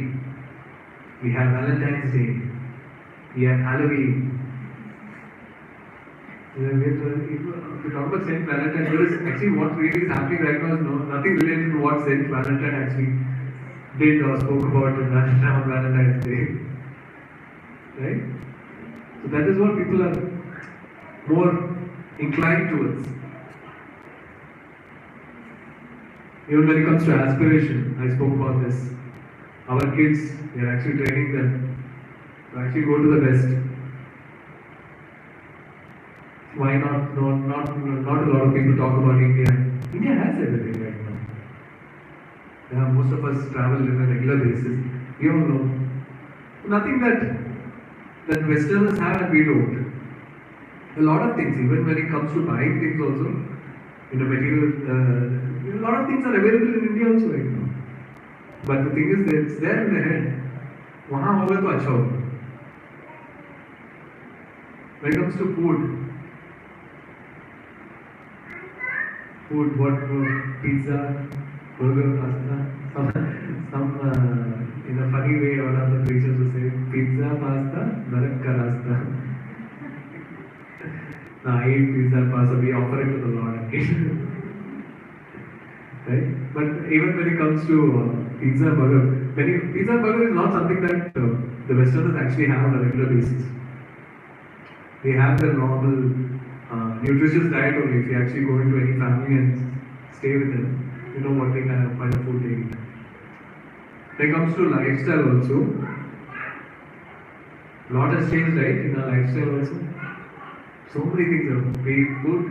We have Valentine's Day. We have Halloween. We talk about Saint Valentine, but it's actually what really is happening right now is nothing related to what Saint Valentine actually did or spoke about on Valentine's Day. Right? So that is what people are more inclined towards. Even when it comes to aspiration, I spoke about this. Our kids, we are actually training them to actually go to the best. Why not? Not a lot of people talk about India. India has everything right now. Yeah, most of us travel on a regular basis. We all know. Nothing that Westerners have and we don't. A lot of things, even when it comes to buying things also, material, a lot of things are available in India also right now. But the thing is that it's there in the head. वहाँ होगा तो अच्छा होगा. When it comes to food, what pizza, burger, pasta, some in a funny way, one of the preachers will say, pizza, pasta, narak ka rasta. Now I eat pizza, pasta, we offer it to the Lord. Right? But even when it comes to pizza, burger is not something that the Westerners actually have on a regular basis. They have the normal nutritious diet only. If you actually go into any family and stay with them, you know what kind of food they eat. When it comes to lifestyle also, a lot has changed, right, in our lifestyle also. So many things are very good.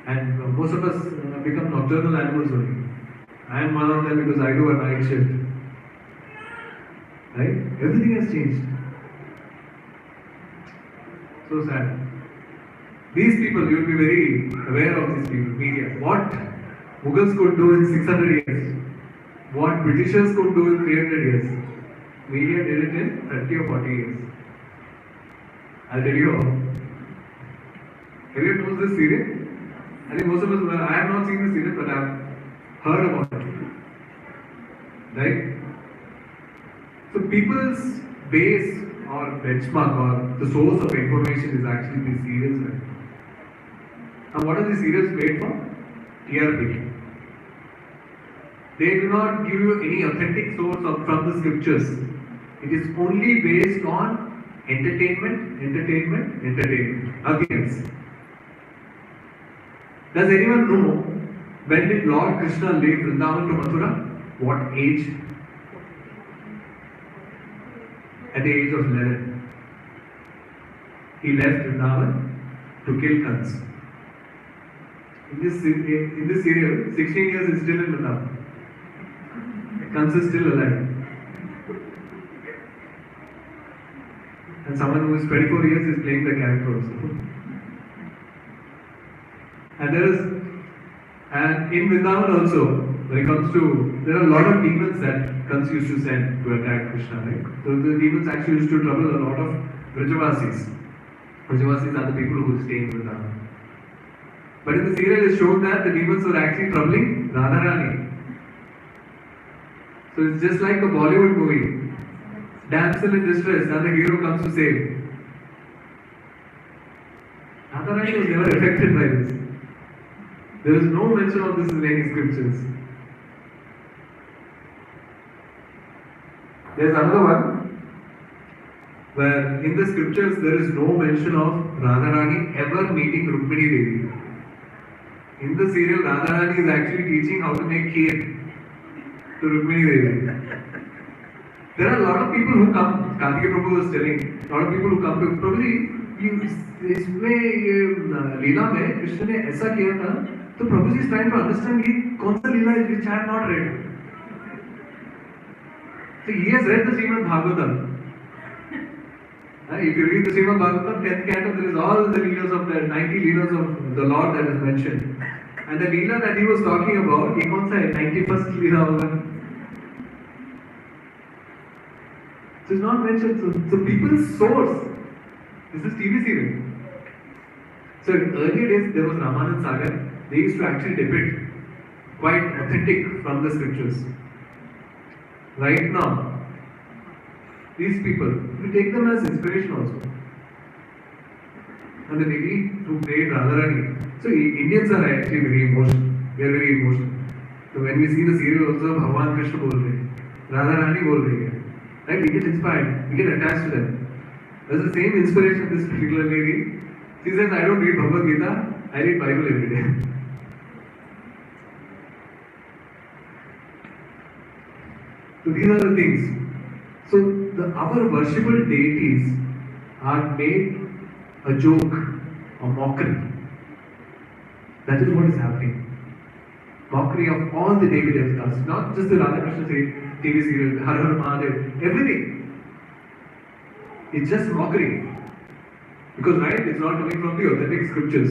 And most of us become nocturnal animals only. I am one of them because I do a night shift. Right? Everything has changed. So sad. These people, you will be very aware of these people, media. What Mughals could do in 600 years, what Britishers could do in 300 years, media did it in 30 or 40 years. I'll tell you how. Have you watched this serial? I think most of us, I have not seen this serial, but I have heard about it. Right? So people's base or benchmark or the source of information is actually these serials. Right? And what are these serials made for? TRP. They do not give you any authentic source from the scriptures. It is only based on entertainment. Nothing else. Does anyone know when did Lord Krishna leave Vrindavan to Mathura? What age? At the age of 11. He left Vrindavan to kill Kans. In this serial, 16 years is still in Vrindavan. Kans is still alive. And someone who is 24 years is playing the character also. And in Vrindavan also, when it comes to, there are a lot of demons that Kans used to send to attack Krishna, right? So the demons actually used to trouble a lot of Vrajavasis. Vrajavasis are the people who stay in Vrindavan. But in the serial it showed that the demons were actually troubling Radharani. So it's just like a Bollywood movie. Damsel in distress and the hero comes to save. Radharani was never affected by this. There is no mention of this in any scriptures. There's another one where in the scriptures there is no mention of Radharani ever meeting Rukmini Devi. In the serial, Radharani is actually teaching how to make kheer to Rukmini Devi. There are a lot of people who come, Kartikeya Prabhu was telling, a lot of people who come to Prabhuji, इसमें लीला में कृष्ण ने ऐसा किया था तो प्रभु जी is trying to understand ये कौन सा लीला है which I have not read. So he has read the Srimad Bhagavatam. If you read the Srimad Bhagavatam, 10th canto, there is all the leelas of the 90 leelas of the Lord that is mentioned. And the leela that he was talking about, ये कौन सा है 91st leela होगा. So it's not mentioned. So people's source. This is TV serial. So in earlier days there was Ramanand Sagar. They used to actually depict quite authentic from the scriptures. Right now, these people, we take them as inspiration also. And the lady who played Radharani. So Indians are actually very emotional. We are very emotional. So when we see the serial also, Bhagwan Krishna bol rahe, Radharani bol rahi hai. Right? We get inspired. We get attached to them. There's the same inspiration of this particular lady. She says, I don't read Bhagavad Gita, I read Bible every day. So these are the things. So our worshipable deities are made a joke, a mockery. That is what is happening. Mockery of all the Devi Devtas, not just the Radha Krishna TV serial, Har Har Mahadev, everything. It's just mockery. Because right, it's not coming from the authentic scriptures.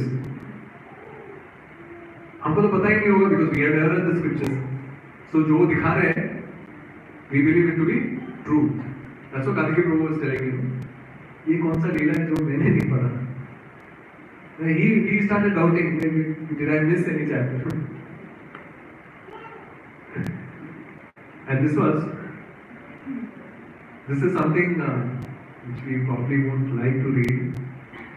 हमको तो पता ही नहीं होगा because we have never read the scriptures. So जो दिखा रहे हैं, we believe it to be true. That's what Kartikeya Prabhu was telling you. ये कौन सा लीला है जो मैंने नहीं पढ़ा? He started doubting. Did I miss any chapter? And this is something which we probably won't like to read.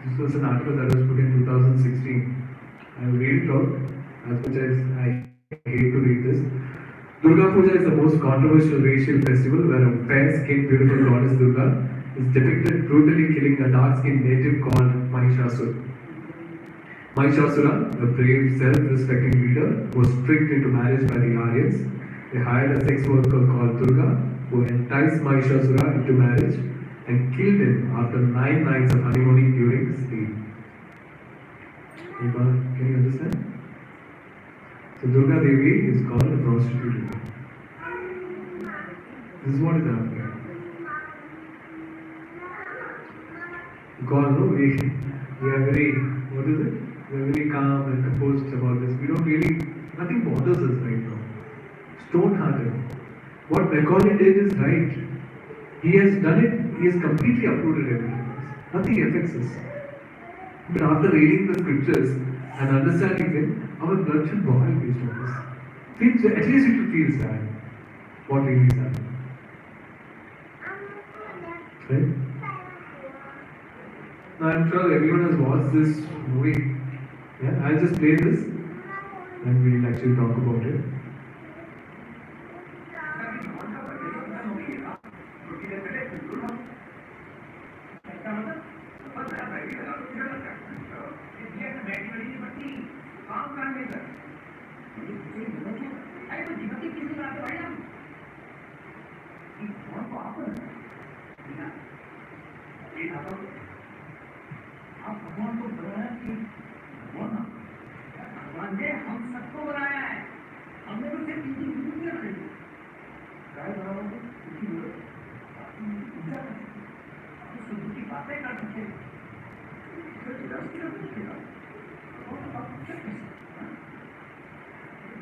This was an article that was put in 2016. I will read it out as much as I hate to read this. Durga Puja is the most controversial racial festival where a fair-skinned, beautiful goddess Durga is depicted brutally killing a dark-skinned native called Mahishasura. Mahishasura, a brave, self-respecting leader, was tricked into marriage by the Aryans. They hired a sex worker called Durga, who enticed Mahishasura into marriage and killed him after 9 nights of honeymooning during sleep. Can you understand? So Durga Devi is called a prostitute. This is what is happening. God, no, we are very, what is it? We are very calm and composed about this. We don't really, nothing bothers us right now. Stone-hearted. What Macaulay did is right. He has done it, he has completely uprooted everything. Nothing affects us. But after reading the scriptures and understanding them, our blood should boil based on this. At least we should feel sad. What really is happening. Right? Now I'm sure everyone has watched this movie. Yeah, I'll just play this and we'll actually talk about it. हम सबको बनाया है, हमने तो सिर्फ इनकी दुनिया रखी है। गाय बनाओ तो इनकी पूजा कर सकते, तो शुद्ध की बातें कर सकते, फिर रस की रस की बात, और तो बात क्या कर सकते हैं?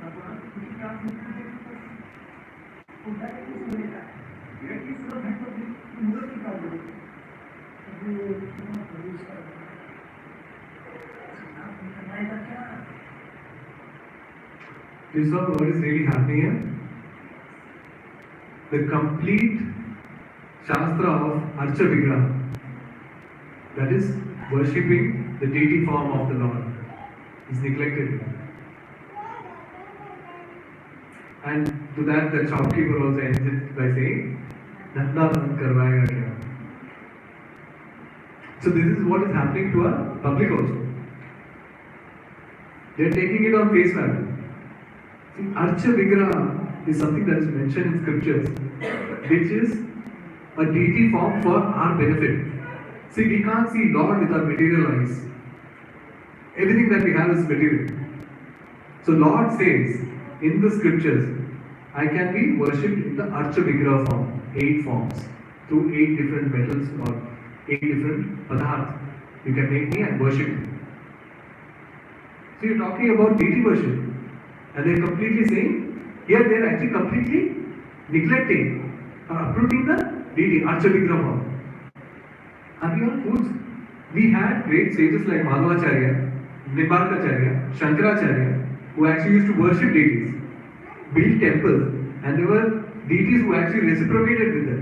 भगवान को कुछ काम नहीं करते, उल्टा के कुछ मिलेगा, ये किस तरह है तो मूर्त की काम करो, वो कितना प्रवेश कर रहा है, नाम करना है क्या? You saw what is really happening here? The complete Shastra of Archa Vigraha, that is worshipping the deity form of the Lord, is neglected. And to that the shopkeeper also ends it by saying, Nanda karvayega kya? So this is what is happening to our public also. They are taking it on face value. See, Archa Vigraha is something that is mentioned in scriptures, which is a deity form for our benefit. See, we can't see Lord with our material eyes. Everything that we have is material. So Lord says in the scriptures, I can be worshipped in the Archa Vigraha form, 8 forms, through 8 different metals or 8 different padarth. You can make me and worship me. So you're talking about deity worship. And they're completely saying, here they're actually completely neglecting or uprooting the deity, Archa Vigraha form. Are we all fools? We had great sages like Madhavacharya, Nimbarkacharya, Shankaracharya, who actually used to worship deities, build temples, and there were deities who actually reciprocated with them.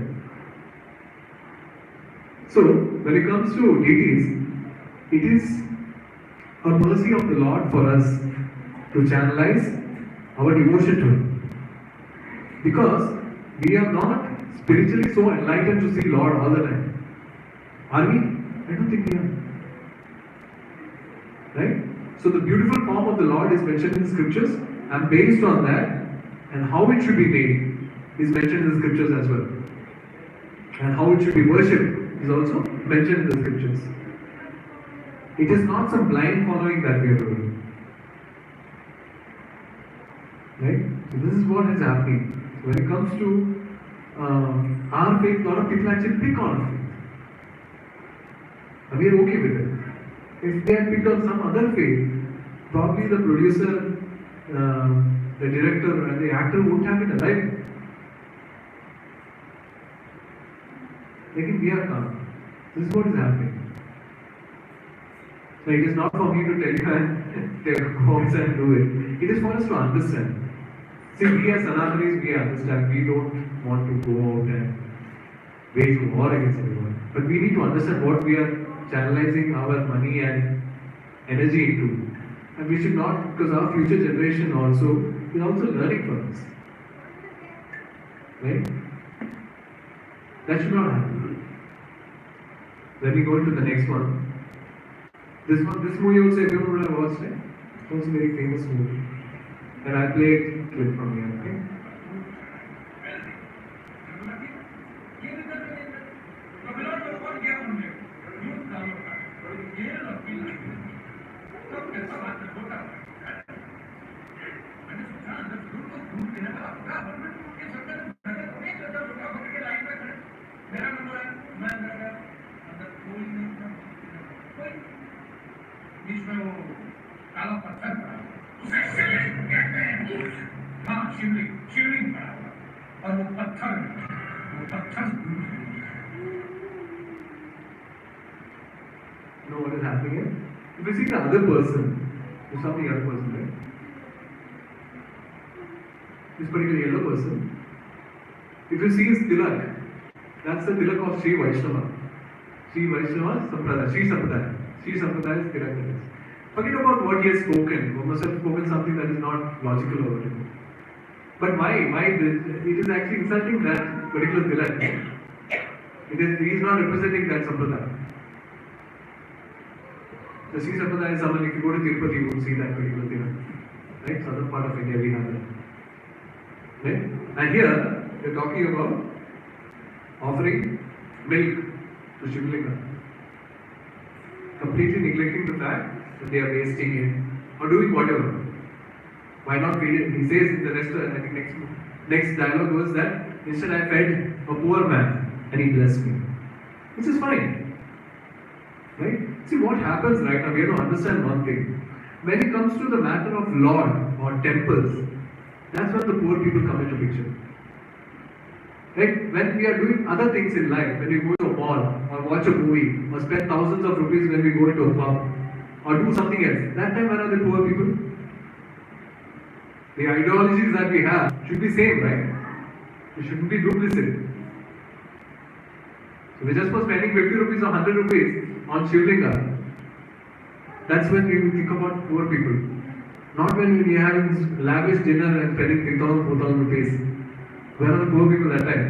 So, when it comes to deities, it is a mercy of the Lord for us to channelize our devotion to Him. Because we are not spiritually so enlightened to see Lord all the time. Are we? I don't think we are. Right? So the beautiful form of the Lord is mentioned in the scriptures, and based on that, and how it should be made is mentioned in the scriptures as well. And how it should be worshipped is also mentioned in the scriptures. It is not some blind following that we are doing. Right? So this is what is happening. When it comes to our faith, a lot of people actually pick on our faith. And we are okay with it. If they had picked on some other faith, probably the producer, the director and the actor wouldn't have been alive. Like we are calm. This is what is happening. So it is not for me to tell you and go outside and do it. It is for us to understand. See, we as Sanatanis, we understand. We don't want to go out and wage war against everyone. But we need to understand what we are channelizing our money and energy into. And we should not, because our future generation also is also learning from us. Right? That should not happen. Then we go into the next one. This movie also everyone would have watched, right? It's also a very famous movie. And I play a clip from here, okay? इसमें वो काला पत्थर पड़ा उसे शिवलिंग कहते हैं। हाँ, शिवलिंग पड़ा हुआ और वो पत्थर You know what is happening here? If you see the other person, you saw the other person, right? This particular yellow person, if you see his tilak, that's the tilak of Sri Vaishnava. Sri Vaishnava Sampradaya, Sri Sampradaya. Sri Sampradaya is tilak. Forget about what he has spoken. He must have spoken something that is not logical or whatever. But why? It is actually insulting that particular tilak. He is not representing that Sampradaya. The Sri Sampradaya is someone, if you go to Tirupati, you will see that particular tilak. Right? Southern part of India, we have that. Right? And here, we are talking about offering milk to Shivlinga. Completely neglecting the fact that they are wasting it or doing whatever. Why not feed it? He says in the rest of, I think next dialogue was that instead I fed a poor man and he blessed me. Which is fine. Right? See what happens right now, we have to understand one thing. When it comes to the matter of Lord or temples, that's when the poor people come into picture. Right? When we are doing other things in life, when we go to a mall or watch a movie or spend thousands of rupees when we go into a pub or do something else, that time where are the poor people? The ideologies that we have should be same, right? It shouldn't be duplicate. So we're just for spending 50 rupees or 100 rupees on Shivlinga. That's when we think about poor people. Not when we are having this lavish dinner and spending 3,000, 4,000 rupees. Where are the poor people that time?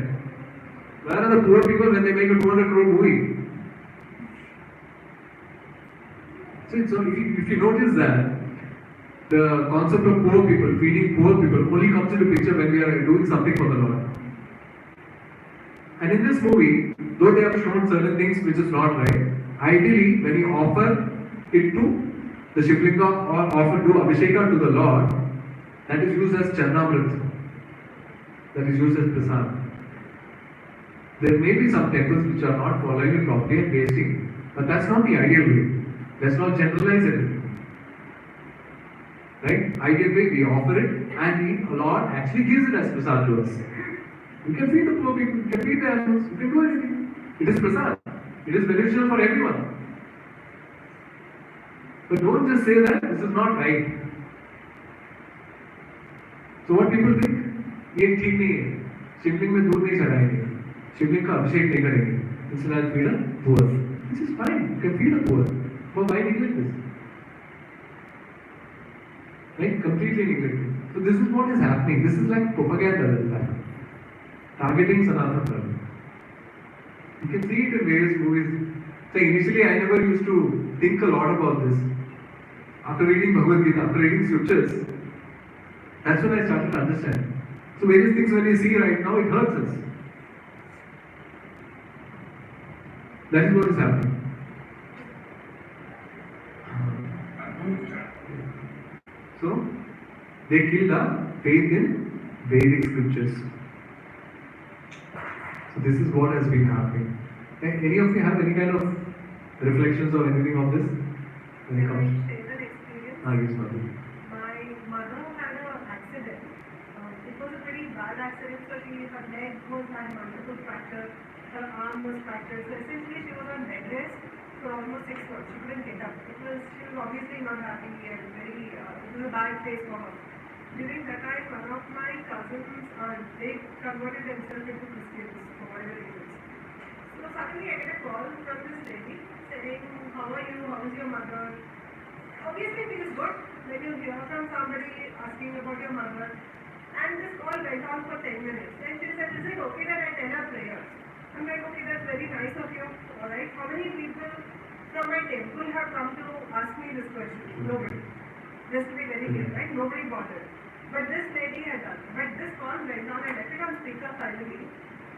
Where are the poor people when they make a 200 crore movie? So if you notice that, the concept of poor people, feeding poor people, only comes into picture when we are doing something for the Lord. And in this movie, though they have shown certain things which is not right, ideally when you offer it to the Shivlinga or offer to Abhisheka to the Lord, that is used as Charnamrit. That is used as prasad. There may be some temples which are not following it properly and wasting, but that's not the ideal way. Let's not generalize it. Right? Ideal way, we offer it and the Lord actually gives it as prasad to us. We can feed the poor people, we can feed the animals, we can do anything. It is prasad. It is beneficial for everyone. But don't just say that this is not right. So what people think? ये ठीक नहीं है, शिवलिंग में दूध नहीं चढ़ाएंगे, शिवलिंग का अभिषेक नहीं करेंगे, instead I'll feed a poor. This is fine, you can feed a poor. But why neglect this? Right? Completely neglected. So this is what is happening. This is like propaganda that is happening. Targeting Sanatana Dharma. You can see it in various movies. So initially I never used to think a lot about this. After reading Bhagavad Gita, after reading scriptures, that's when I started to understand. So various things when we see right now, it hurts us. That is what is happening. So, they killed our faith in Vedic scriptures. So this is what has been happening. Any of you have any kind of reflections or anything of this? When it comes? Can I share an experience? Yes, mother. My mother had an accident. It was a pretty bad accident, so her leg had multiple fractures, her arm was fractured. So essentially she was on bed rest for almost 6 months. She couldn't get up. She was obviously not happy and it was a bad phase for her. During that time, one of my cousins, they converted themselves into Christians for whatever reasons. So suddenly I get a call from this lady saying, how are you? How is your mother? Obviously it feels good when you hear from somebody asking about your mother. And this call went on for 10 minutes. Then she said, is it okay that I tell her prayers? I'm like, okay, that's very nice of you. Alright, how many people from my temple have come to ask me this question? Nobody. Just to be very clear, right? Nobody bothered. But this lady had done. But this call went on and left it on speaker finally.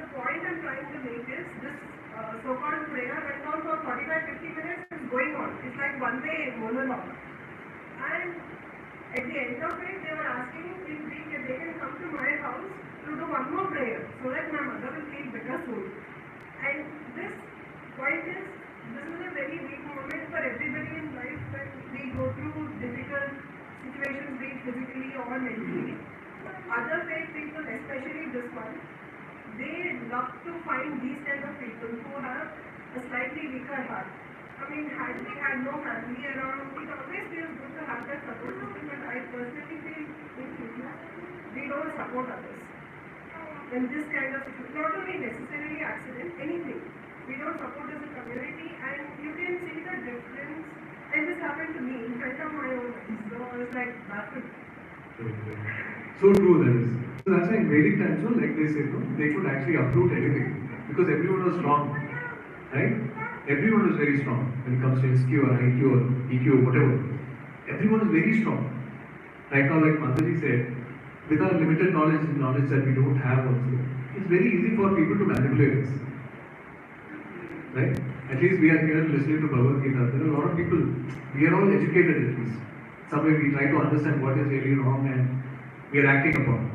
The point I'm trying to make is this so-called prayer went on for 45-50 minutes. It's going on. It's like one-way monologue. And at the end of it, they were asking if they can come to my house to do one more prayer so that my mother will feel better soon. And this point is, this is a very big moment for everybody in life when we go through difficult situations, be it physically or mentally. Other faith people, especially this one, they love to find these kind of people who have a slightly weaker heart. I mean, had we had no family around, it always feels good to have that support system, but I personally feel we don't support others. In this kind of situation, not only necessarily accident, anything. We don't support as a community, and you can see the difference. And this happened to me in front of my own eyes. So I was like, baffled. So true, that is. So that's why in Vedic times, so like they say, no, they could actually uproot anything because everyone was strong, right? Everyone was very strong when it comes to SQ or IQ or EQ or whatever. Everyone is very strong. Right now, like Mataji said, with our limited knowledge that we don't have also, it's very easy for people to manipulate us. Right? At least we are here listening to Bhagavad Gita. There are a lot of people, we are all educated at least. Somewhere we try to understand what is really wrong and we are acting upon.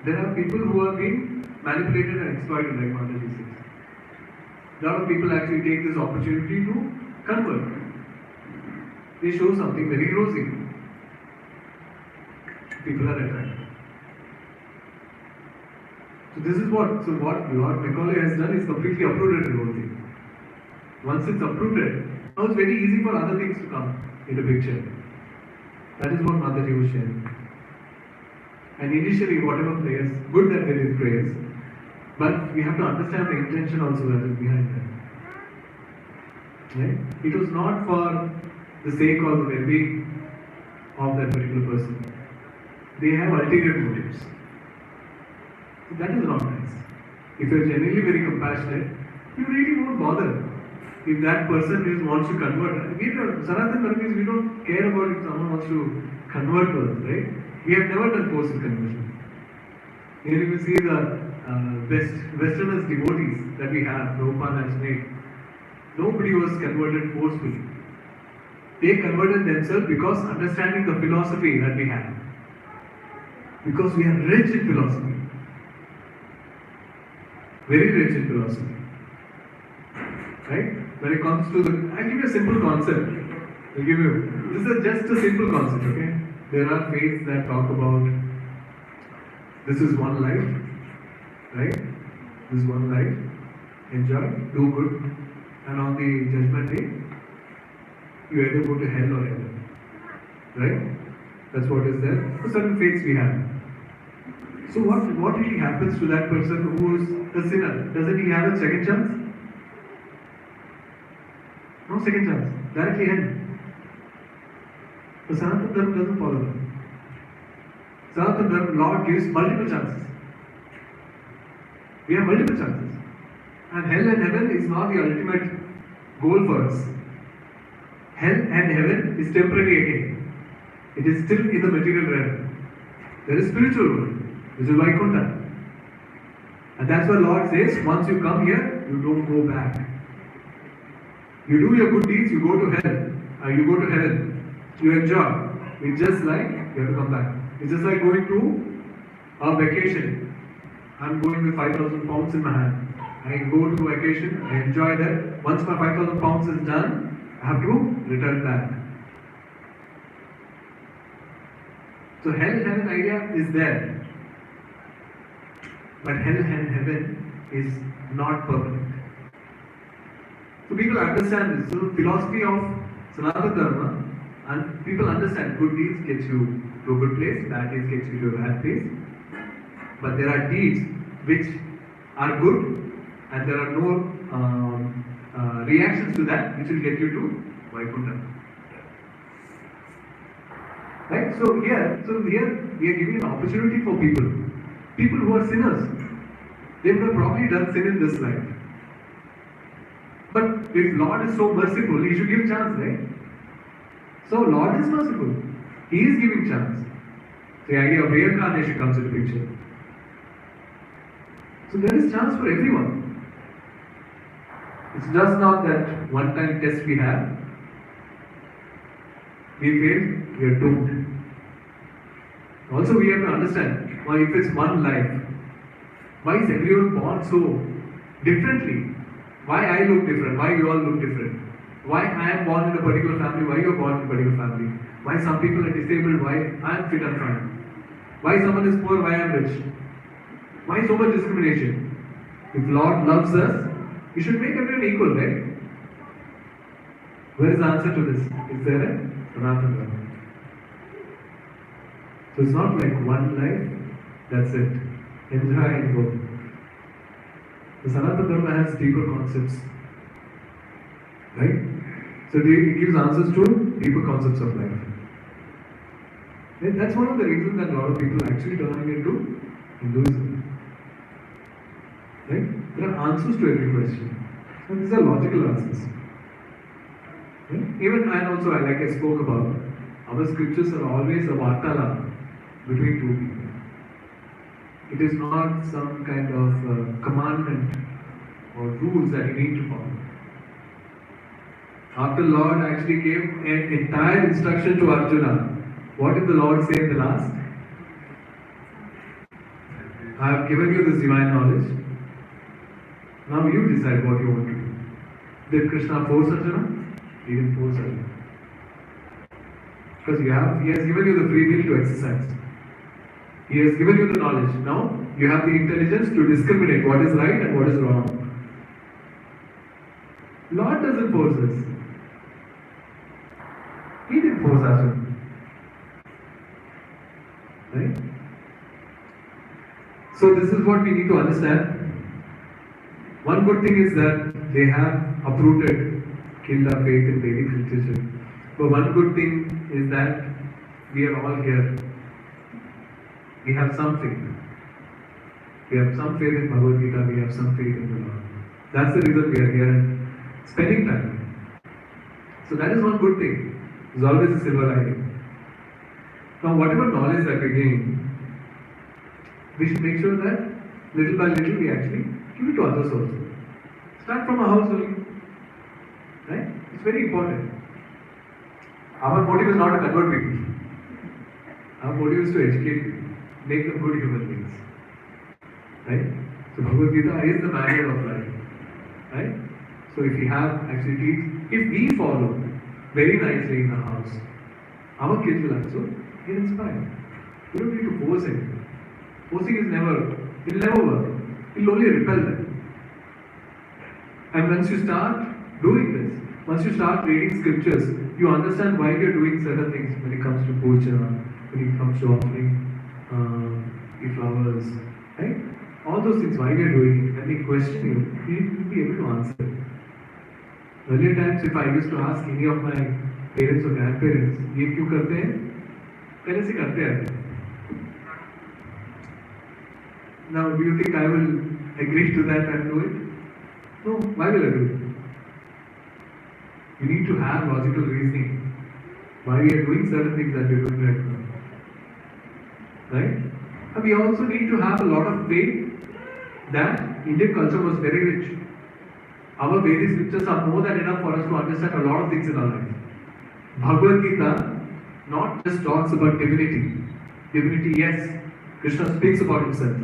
There are people who are being manipulated and exploited, like Mataji says. A lot of people actually take this opportunity to convert. They show something very rosy. People are attracted. So this is what Lord Macaulay has done is completely uprooted the whole thing. Once it's uprooted, now it's very easy for other things to come in the picture. That is what Mataji was sharing. And initially, whatever prayers, good that there is prayers, but we have to understand the intention also that is behind that. Right? It was not for the sake of the well-being of that particular person. They have ulterior motives. So that is not nice. If you are genuinely very compassionate, you really won't bother. If that person wants to convert, Sanatana Dharma, we don't care about if someone wants to convert to us, right? We have never done forced conversion. Here you will see the Westerners devotees that we have, Prabhupada has made. Nobody was converted forcefully. They converted themselves because understanding the philosophy that we have. Because we are rich in philosophy. Very rich in philosophy. Right? When it comes to I'll give you a simple concept. This is just a simple concept, okay? There are faiths that talk about this is one life, right? This is one life. Enjoy, do good, and on the judgment day, you either go to hell or heaven. Right? That's what is there. For certain faiths we have. So what really happens to that person who is a sinner? Doesn't he have a second chance? No second chance. Directly hell. The Sanatana Dharma doesn't follow that. Sanatana Dharma, Lord gives multiple chances. We have multiple chances. And hell and heaven is not the ultimate goal for us. Hell and heaven is temporary again. It is still in the material realm. There is spiritual world, which is Vaikuntha. And that's why Lord says, once you come here, you don't go back. You do your good deeds, you go to hell. You go to heaven. You enjoy. It's just like you have to come back. It's just like going to a vacation. I'm going with 5,000 pounds in my hand. I go to vacation, I enjoy that. Once my 5,000 pounds is done, I have to return back. So hell heaven idea is there. But hell and heaven is not permanent. So people understand this. So philosophy of Sanatana Dharma, and people understand good deeds get you to a good place, bad deeds get you to a bad place. But there are deeds which are good and there are no reactions to that which will get you to Vaikuntha. Right? So here we are giving an opportunity for people who are sinners. They would have probably done sin in this life. But if Lord is so merciful, He should give chance, right? So Lord is merciful. He is giving chance. The idea of reincarnation comes into picture. So there is chance for everyone. It's just not that one-time test we have. We fail, we are doomed. Also, we have to understand why, if it's one life, why is everyone born so differently? Why I look different? Why you all look different? Why I am born in a particular family? Why you are born in a particular family? Why some people are disabled? Why I am fit and fine? Why someone is poor? Why I am rich? Why so much discrimination? If Lord loves us, He should make everyone equal, right? Where is the answer to this? Is there a Sanatana Dharma? So it's not like one life, that's it. Enjoy and go. The Sanatana Dharma has deeper concepts. Right? So it gives answers to deeper concepts of life. And that's one of the reasons that a lot of people are actually turning into Hinduism. Right? There are answers to every question. And these are logical answers. Right? Even and also, like I spoke about, our scriptures are always a vartala between two people. It is not some kind of commandment or rules that you need to follow. After Lord actually gave an entire instruction to Arjuna, what did the Lord say in the last? I have given you this divine knowledge. Now you decide what you want to do. Did Krishna force Arjuna? He didn't force Arjuna. Because He has given you the free will to exercise. He has given you the knowledge. Now you have the intelligence to discriminate what is right and what is wrong. Lord doesn't force us. He didn't force Arjuna. Right? So this is what we need to understand. One good thing is that they have uprooted, killed our faith in Vedic literature. But one good thing is that we are all here. We have some faith. We have some faith in Bhagavad Gita, we have some faith in the Lord. That's the reason we are here and spending time. So that is one good thing. There's always a silver lining. Now whatever knowledge that we gain, we should make sure that little by little we actually give it to others also. Start from a house only. Right? It's very important. Our motive is not to convert people. Our motive is to educate people, make them good human beings. Right? So Bhagavad Gita is the manual of life. Right? So if we have actually, if we follow very nicely in our house, our kids will also get inspired. We don't need to force anything. Forcing is it will never work. It will only repel them. And once you start doing this, once you start reading scriptures, you understand why you are doing certain things when it comes to puja, when it comes to offering the flowers, right? All those things, why we are doing it, when they question you, you will be able to answer. Earlier times, if I used to ask any of my parents or grandparents, ये क्यों करते हैं? पहले से करते हैं. Now, do you think I will agree to that and do it? No, why will I do it? You need to have logical reasoning why we are doing certain things that we are doing right now. Right? And we also need to have a lot of faith that Indian culture was very rich. Our Vedic scriptures are more than enough for us to understand a lot of things in our life. Bhagavad Gita not just talks about divinity. Divinity, yes, Krishna speaks about himself.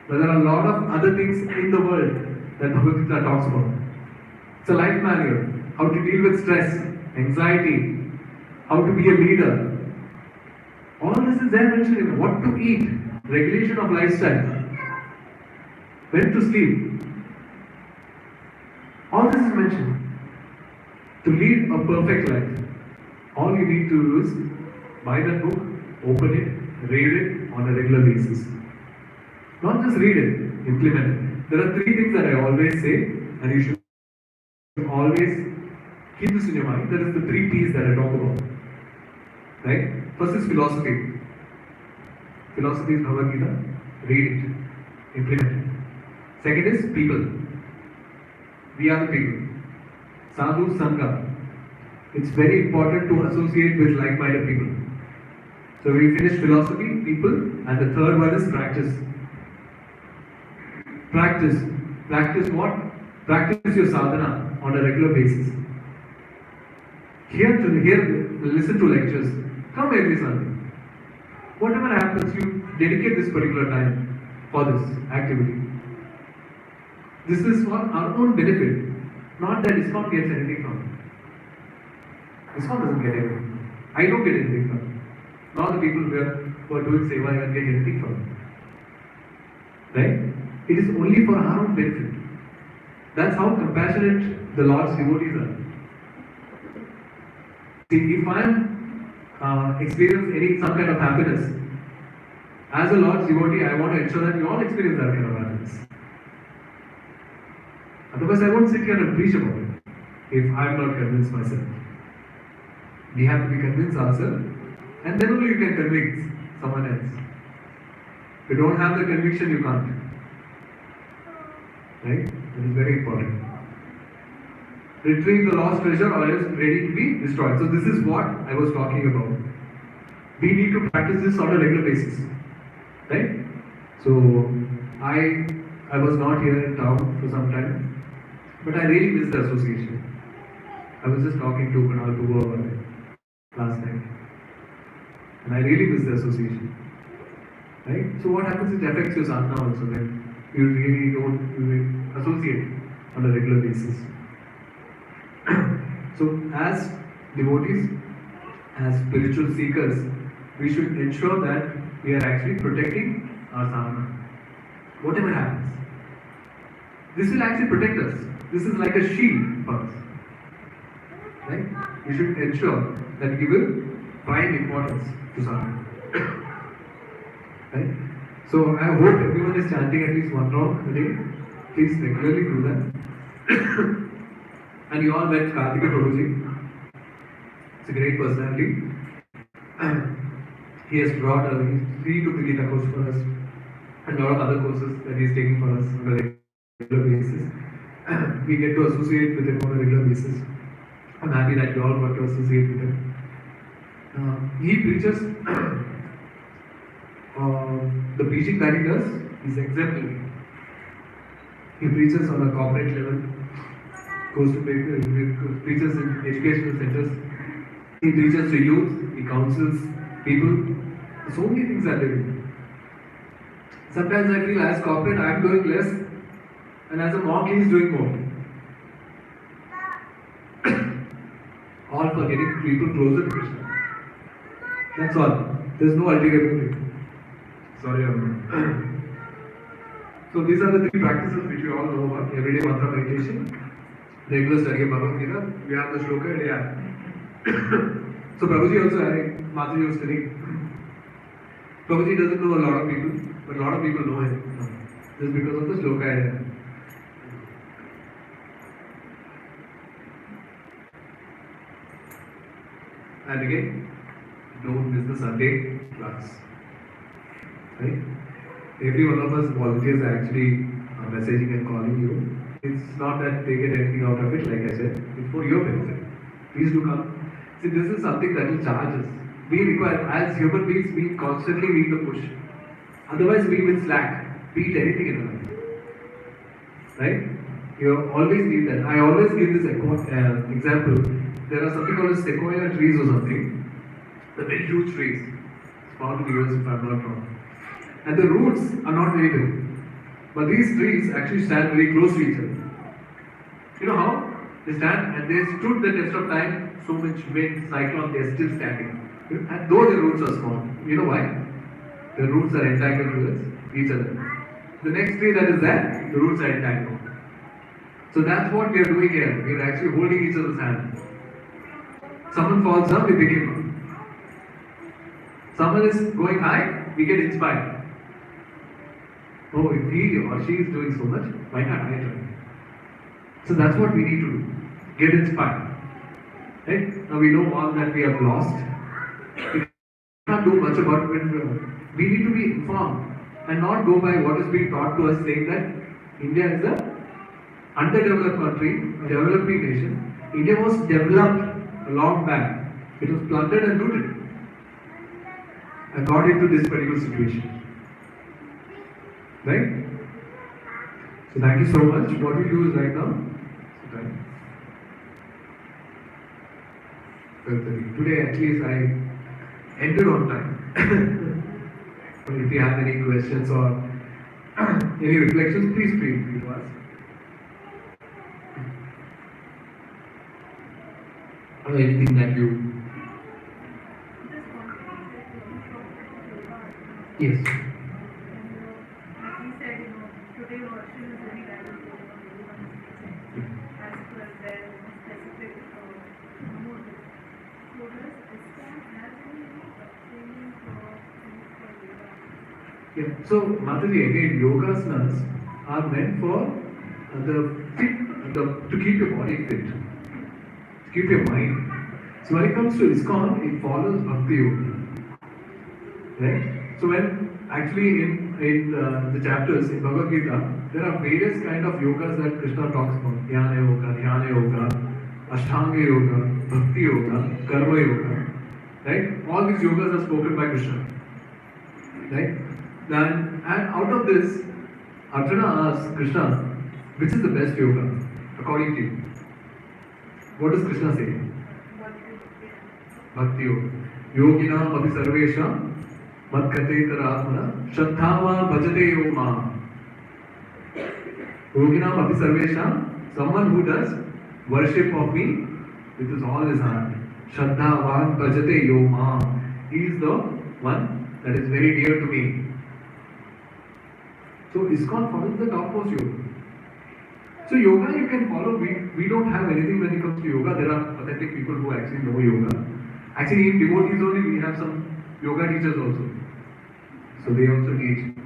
But there are a lot of other things in the world that Bhagavad Gita talks about. It's a life manual. How to deal with stress, anxiety, how to be a leader. All this is there mentioned in what to eat, regulation of lifestyle, when to sleep. All this is mentioned. To lead a perfect life, all you need to do is buy that book, open it, read it on a regular basis. Not just read it, implement it. There are three things that I always say, and you should always keep this in your mind. There is the three P's that I talk about. Right? First is philosophy. Philosophy is Bhagavad Gita. Read it, implement it. Second is people. We are the people. Sadhu Sangha. It's very important to associate with like-minded people. So we finished philosophy, people, and the third one is practice. Practice. Practice what? Practice your sadhana on a regular basis. Listen to lectures. Come every Sunday. Whatever happens, you dedicate this particular time for this activity. This is for our own benefit. Not that ISKCON gets anything from it. ISKCON doesn't get anything. I don't get anything from it. Not the people who are doing seva and get anything from it. Right? It is only for our own benefit. That's how compassionate the Lord's devotees are. See, if I am experiencing some kind of happiness, as a Lord's devotee, I want to ensure that you all experience that kind of happiness. Otherwise, I won't sit here and preach about it if I'm not convinced myself. We have to be convinced ourselves, and then only you can convince someone else. If you don't have the conviction, you can't. Right? That is very important. Retrieve the lost treasure or else ready to be destroyed. So this is what I was talking about. We need to practice this on a regular basis. Right? So I was not here in town for some time. But I really miss the association. I was just talking to Kunal about it last night. And I really miss the association. Right? So what happens, it affects your sadhana also when you really don't associate on a regular basis. So as devotees, as spiritual seekers, we should ensure that we are actually protecting our sadhana. Whatever happens. This will actually protect us. This is like a shield for us. Right? We should ensure that we give prime importance to sadhana. Right? So I hope everyone is chanting at least one round a day. Please regularly do that. And you all met Karthika Prabhuji. It's a great personality. He has brought he took the Gita course for us and a lot of other courses that he is taking for us on a regular basis. We get to associate with him on a regular basis. I'm happy that you all got to associate with him. He preaches, the preaching that he does is exemplary. He preaches on a corporate level, goes to preaches in educational centers, he preaches to youth, he counsels people. So many things are doing. Sometimes I feel as corporate I am doing less, and as a monk he is doing more. All for getting people closer to Krishna. That's all. There's no ulterior motive. Sorry, So these are the three practices which we all know about: everyday mantra meditation, regular study of Bhagavad Gita. We have the shloka. So Prabhuji also, Mataji was studying. Prabhuji doesn't know a lot of people, but a lot of people know him. Just because of the shloka. And again, don't miss the Sunday class. Right? Every one of us volunteers are actually messaging and calling you. It's not that they get anything out of it, like I said. It's for your benefit. Please do come. See, this is something that will charge us. We require, as human beings, we constantly need the push. Otherwise, we will slack. Beat anything in life. Right? You always need that. I always give this example. There are something called as sequoia trees or something. The very huge trees. It's found in the US if I'm not wrong. And the roots are not very big. But these trees actually stand very close to each other. You know how? They stand and they stood the test of time, so much wind, cyclone, they are still standing. And though the roots are small. You know why? The roots are entangled with each other. The next tree that is there, the roots are entangled. So that's what we are doing here. We are actually holding each other's hand. Someone falls down, we pick him up. Someone is going high, we get inspired. Oh, if he or she is doing so much, why not I try? So that's what we need to do. Get inspired. Right? Now we know all that we have lost. We can't do much about it. We need to be informed and not go by what is being taught to us saying that India is a underdeveloped country, a developing nation. India was developed a long back. It was plundered and looted and got into this particular situation. Right? So thank you so much. What we do is right now, today at least I ended on time. If you have any questions or any reflections, please feel free to ask. Or anything that you. Yes. He said, today version is very diverse as per their specific motive. So does ISKCON have any training for yoga? Yeah. So Mataji, again, yogasanas are meant for to keep your body fit, to keep your mind. So when it comes to ISKCON, it follows Bhakti Yoga. Right? So when actually in the chapters in Bhagavad Gita, there are various kind of yogas that Krishna talks about. Dhyana yoga, Ashtanga yoga, Bhakti yoga, Karma yoga. Right? All these yogas are spoken by Krishna. Right? And out of this, Arjuna asks Krishna, which is the best yoga according to you? What does Krishna say? Bhakti yoga. Yoginam abhi sarvesham Madkate Atmana Shraddhava Bhajate Yo Ma. Yoginam Abhi Sarvesham, someone who does worship of me with all his heart. Shraddhavan Bhajate Yo Ma. He is the one that is very dear to me. So ISKCON follows the topmost yoga. So yoga you can follow. We don't have anything when it comes to yoga. There are authentic people who actually know yoga. Actually in devotees only we have some yoga teachers also. So they also teach.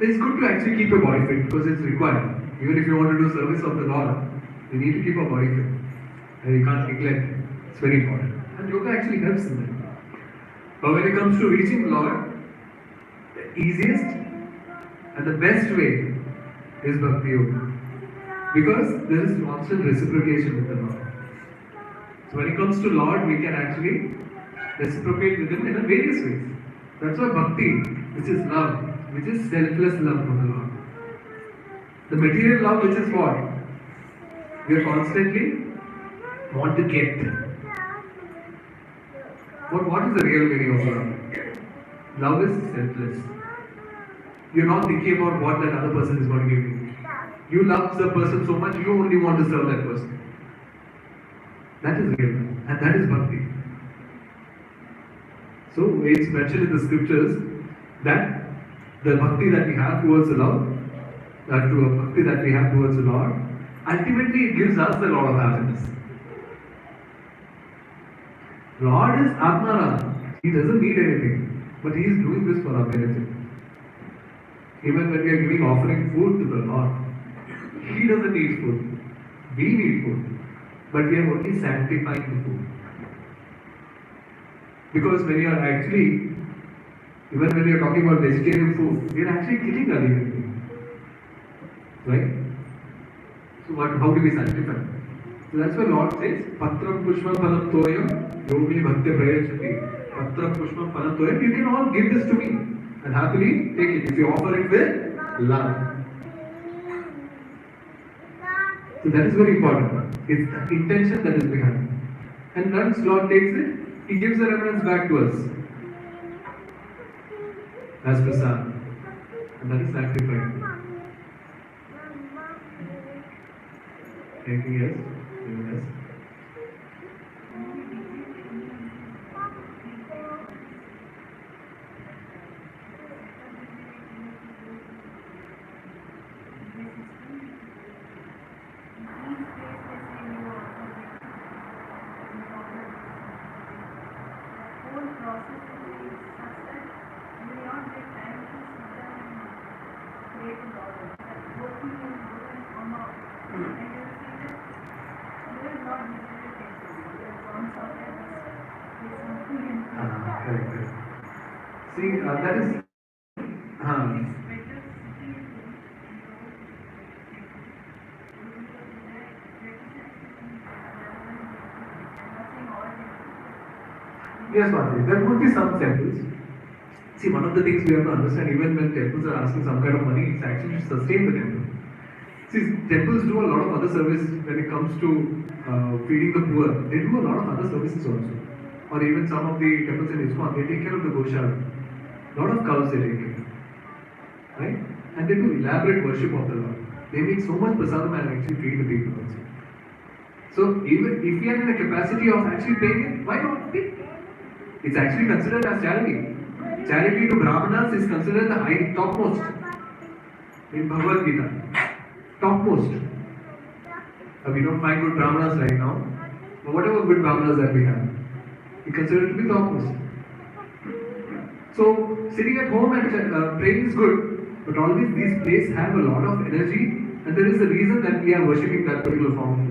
It's good to actually keep your body fit because it's required. Even if you want to do service of the Lord, you need to keep our body fit. And you can't neglect it. It's very important. And yoga actually helps in that. But when it comes to reaching the Lord, the easiest and the best way is Bhakti Yoga. Because there is constant reciprocation with the Lord. So when it comes to Lord, we can actually reciprocate with Him in a various ways. That's why Bhakti, which is love, which is selfless love for the Lord. The material love, which is what? We are constantly want to get. What is the real meaning of love? Love is selfless. You're not thinking about what that other person is going to give you. You love the person so much, you only want to serve that person. That is real love. And that is Bhakti. So it's mentioned in the scriptures that the Bhakti that we have towards the Lord, Bhakti that we have towards the Lord, ultimately it gives us a lot of happiness. Lord is Atmaram. He doesn't need anything, but He is doing this for our benefit. Even when we are giving offering food to the Lord, He doesn't need food. We need food, but we are only sanctifying the food. Because when you are actually, even when you are talking about vegetarian food, we are actually killing a living being. Right? So how do we sanctify? So that's why Lord says, Patram Pushpam Phalam Toyam Yomi Bhakti Prayachati. Patram Pushpam Phalam Toyam. You can all give this to me and happily take it if you offer it with love. So that is very important. It's the intention that is behind. And once Lord takes it, He gives the remnants back to us as prasad. And that is sanctified. Anything else? Anything else? Correct. See, that is. Yes, Mataji, there would be some temples. See, one of the things we have to understand, even when temples are asking some kind of money, it's actually to sustain the temple. See, temples do a lot of other service when it comes to feeding the poor. They do a lot of other services also. Or even some of the temples in ISKCON, they take care of the goshala. A lot of cows they take care. Right? And they do elaborate worship of the Lord. They make so much prasadam and actually feed the people also. So even if we are in a capacity of actually paying it, why not pay? It's actually considered as charity. Charity to Brahmanas is considered the high topmost in Bhagavad Gita. Topmost. We don't find good Brahmanas right now, but whatever good Brahmanas that we have, we consider it to be topmost. So sitting at home and praying is good, but always these places have a lot of energy, and there is a reason that we are worshipping that particular form.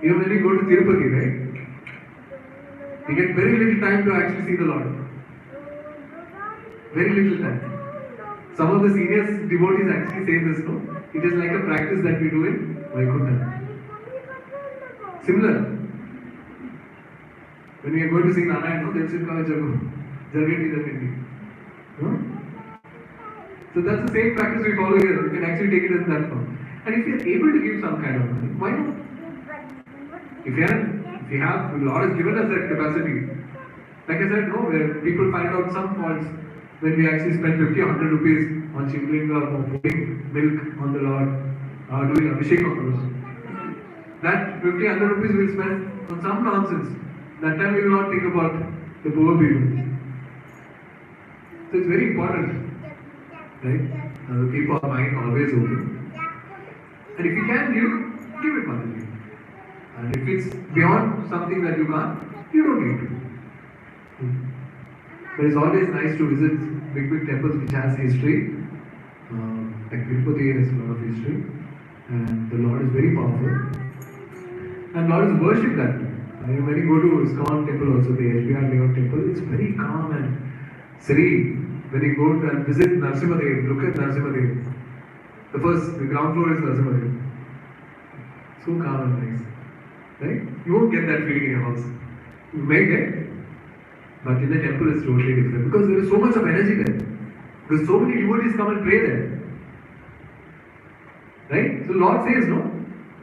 Even when we go to Tirupati, right? We get very little time to actually see the Lord. Very little time. Some of the senior devotees actually say this, no? It is like a practice that we do in Vaikuntha. Similar. When we are going to sing Narayana, no? They'll say, Jargeti. No? So that's the same practice we follow here. You can actually take it in that form. And if you are able to give some kind of money, why not? If you have, the Lord has given us that capacity. Like I said, no, where people find out some faults when we actually spend 50 or 100 rupees on Shivlinga or putting milk on the Lord, doing Abhishek on the Lord. That 50, 100 rupees we'll spend on some nonsense. That time we will not think about the poor people. So it's very important, right? Keep our mind always open. And if you can give it money. And if it's beyond something that you can't, you don't need to. But it's always nice to visit big temples which has history. Like Tirupati has a lot of history. And the Lord is very powerful. And Lord is worshipped that. When you go to ISKCON temple also, the SBR Layout temple, it's very calm and serene. When you go and visit Narasimhadev, look at Narasimhadev. The ground floor is Narasimhadev. So calm and nice. Right? You won't get that feeling in your house. You may get, but in the temple it's totally different because there is so much of energy there. Because so many devotees come and pray there. Right? So Lord says, no,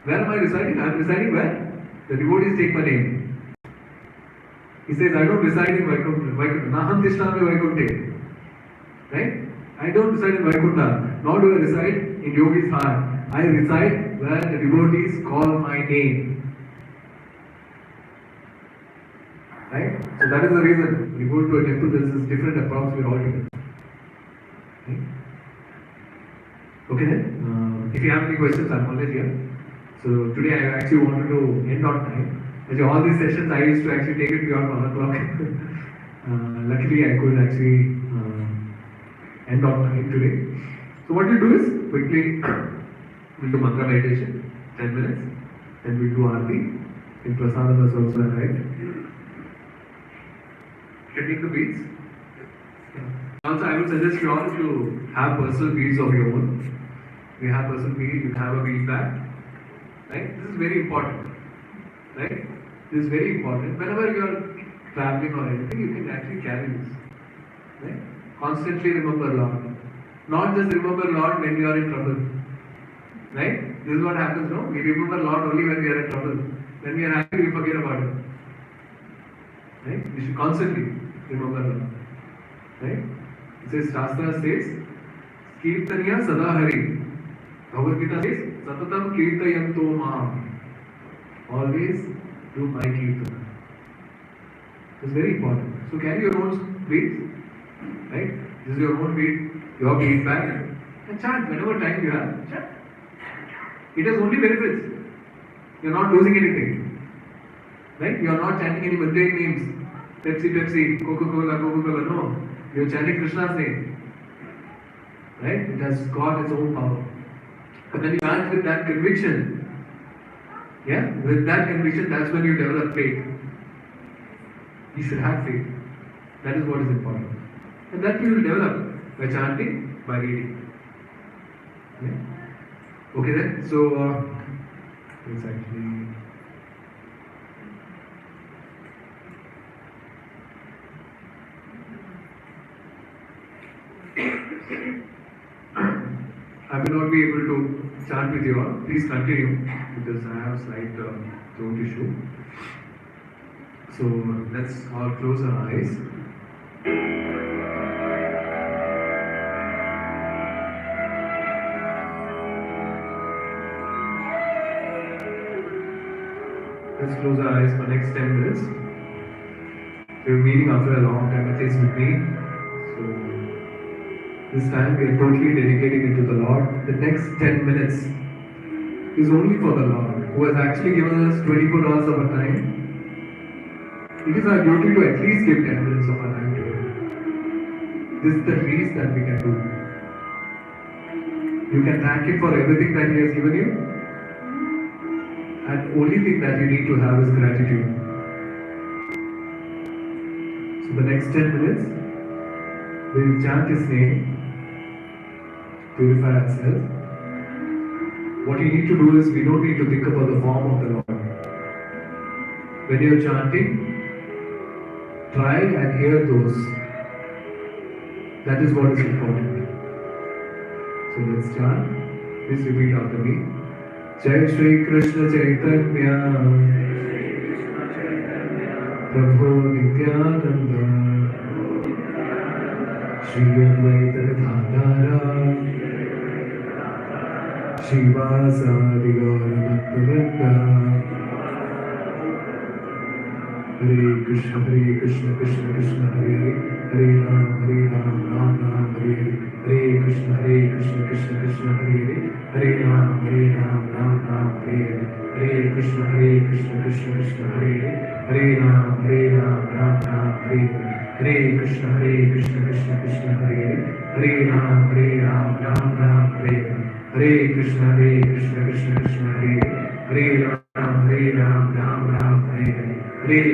where am I residing? I am residing where? The devotees take my name. He says, I don't reside in Vaikuntha. Naham tishnami Vaikunthe. Right? I don't reside in Vaikuntha, nor do I reside in Yogi's heart. I reside where the devotees call my name. Right? So that is the reason when you go to a temple, there is this different approach we all together. Right? Okay then, if you have any questions, I'm always here. So today I actually wanted to end on time. As all these sessions, I used to actually take it beyond 1 o'clock. Luckily, I could actually end on time today. So what you do is, quickly, we'll do mantra meditation, 10 minutes. Then we'll do Aarti. In Prasadam is also arrived. Getting the beads. Also, I would suggest you all to have personal beads of your own. We have personal beads, you have a bead bag. Right? This is very important. Right? This is very important. Whenever you are traveling or anything, you can actually carry this. Right? Constantly remember Lord. Not just remember Lord when you are in trouble. Right? This is what happens, no? We remember Lord only when we are in trouble. When we are happy, we forget about it. Right? We should constantly remember Lord. Right? It says, Shastra says, Kirtaniya Sada Hari. Bhagavad Gita says, Satatam Kirtayanto Maam. Always do my Kirtana. It's very important. So carry your own beads. Right? This is your own bead, your bead bag. And chant whenever time you have. Chant. It has only benefits. You are not losing anything. Right? You are not chanting any mundane names. Pepsi, Coca-Cola. No. You are chanting Krishna's name. Right? It has got its own power. But then you chant with that conviction. Yeah? With that conviction, that's when you develop faith. You should have faith. That is what is important. And that you will develop by chanting, by reading. Yeah? Okay then? So, it's actually... I will not be able to chant with you all. Please continue because I have a slight throat issue. So let's all close our eyes. Let's close our eyes for next 10 minutes. We're meeting after a long time, at least with me. So this time we are totally dedicating it to the Lord. The next 10 minutes is only for the Lord, who has actually given us 24 hours of our time. It is our duty to at least give 10 minutes of our time to Him. This is the least that we can do. You can thank Him for everything that He has given you. And the only thing that you need to have is gratitude. So the next 10 minutes, we will chant His name, purify ourselves. What you need to do is, we don't need to think about the form of the Lord. When you are chanting, try and hear those. That is what is important. So let's chant. Please repeat after me. Jai Shri Krishna Chaitanya Prabhu Nityananda Shri Advaita Gadadhara Shivasadi Gaura Bhaktivinoda Hare Krishna Krishna Krishna Hare Hare Hare Ram Ram Hare Hare Hare Krishna Krishna Krishna Hare Hare Hare Ram Ram Hare Hare Hare Krishna Krishna Krishna Hare Hare Hare Ram Ram Hare Hare Hare Krishna Krishna Krishna Hare Hare Hare Ram Ram Hare Hare Hare Krishna Krishna Krishna Hare Hare Hare Ram Ram Hare Hare Hare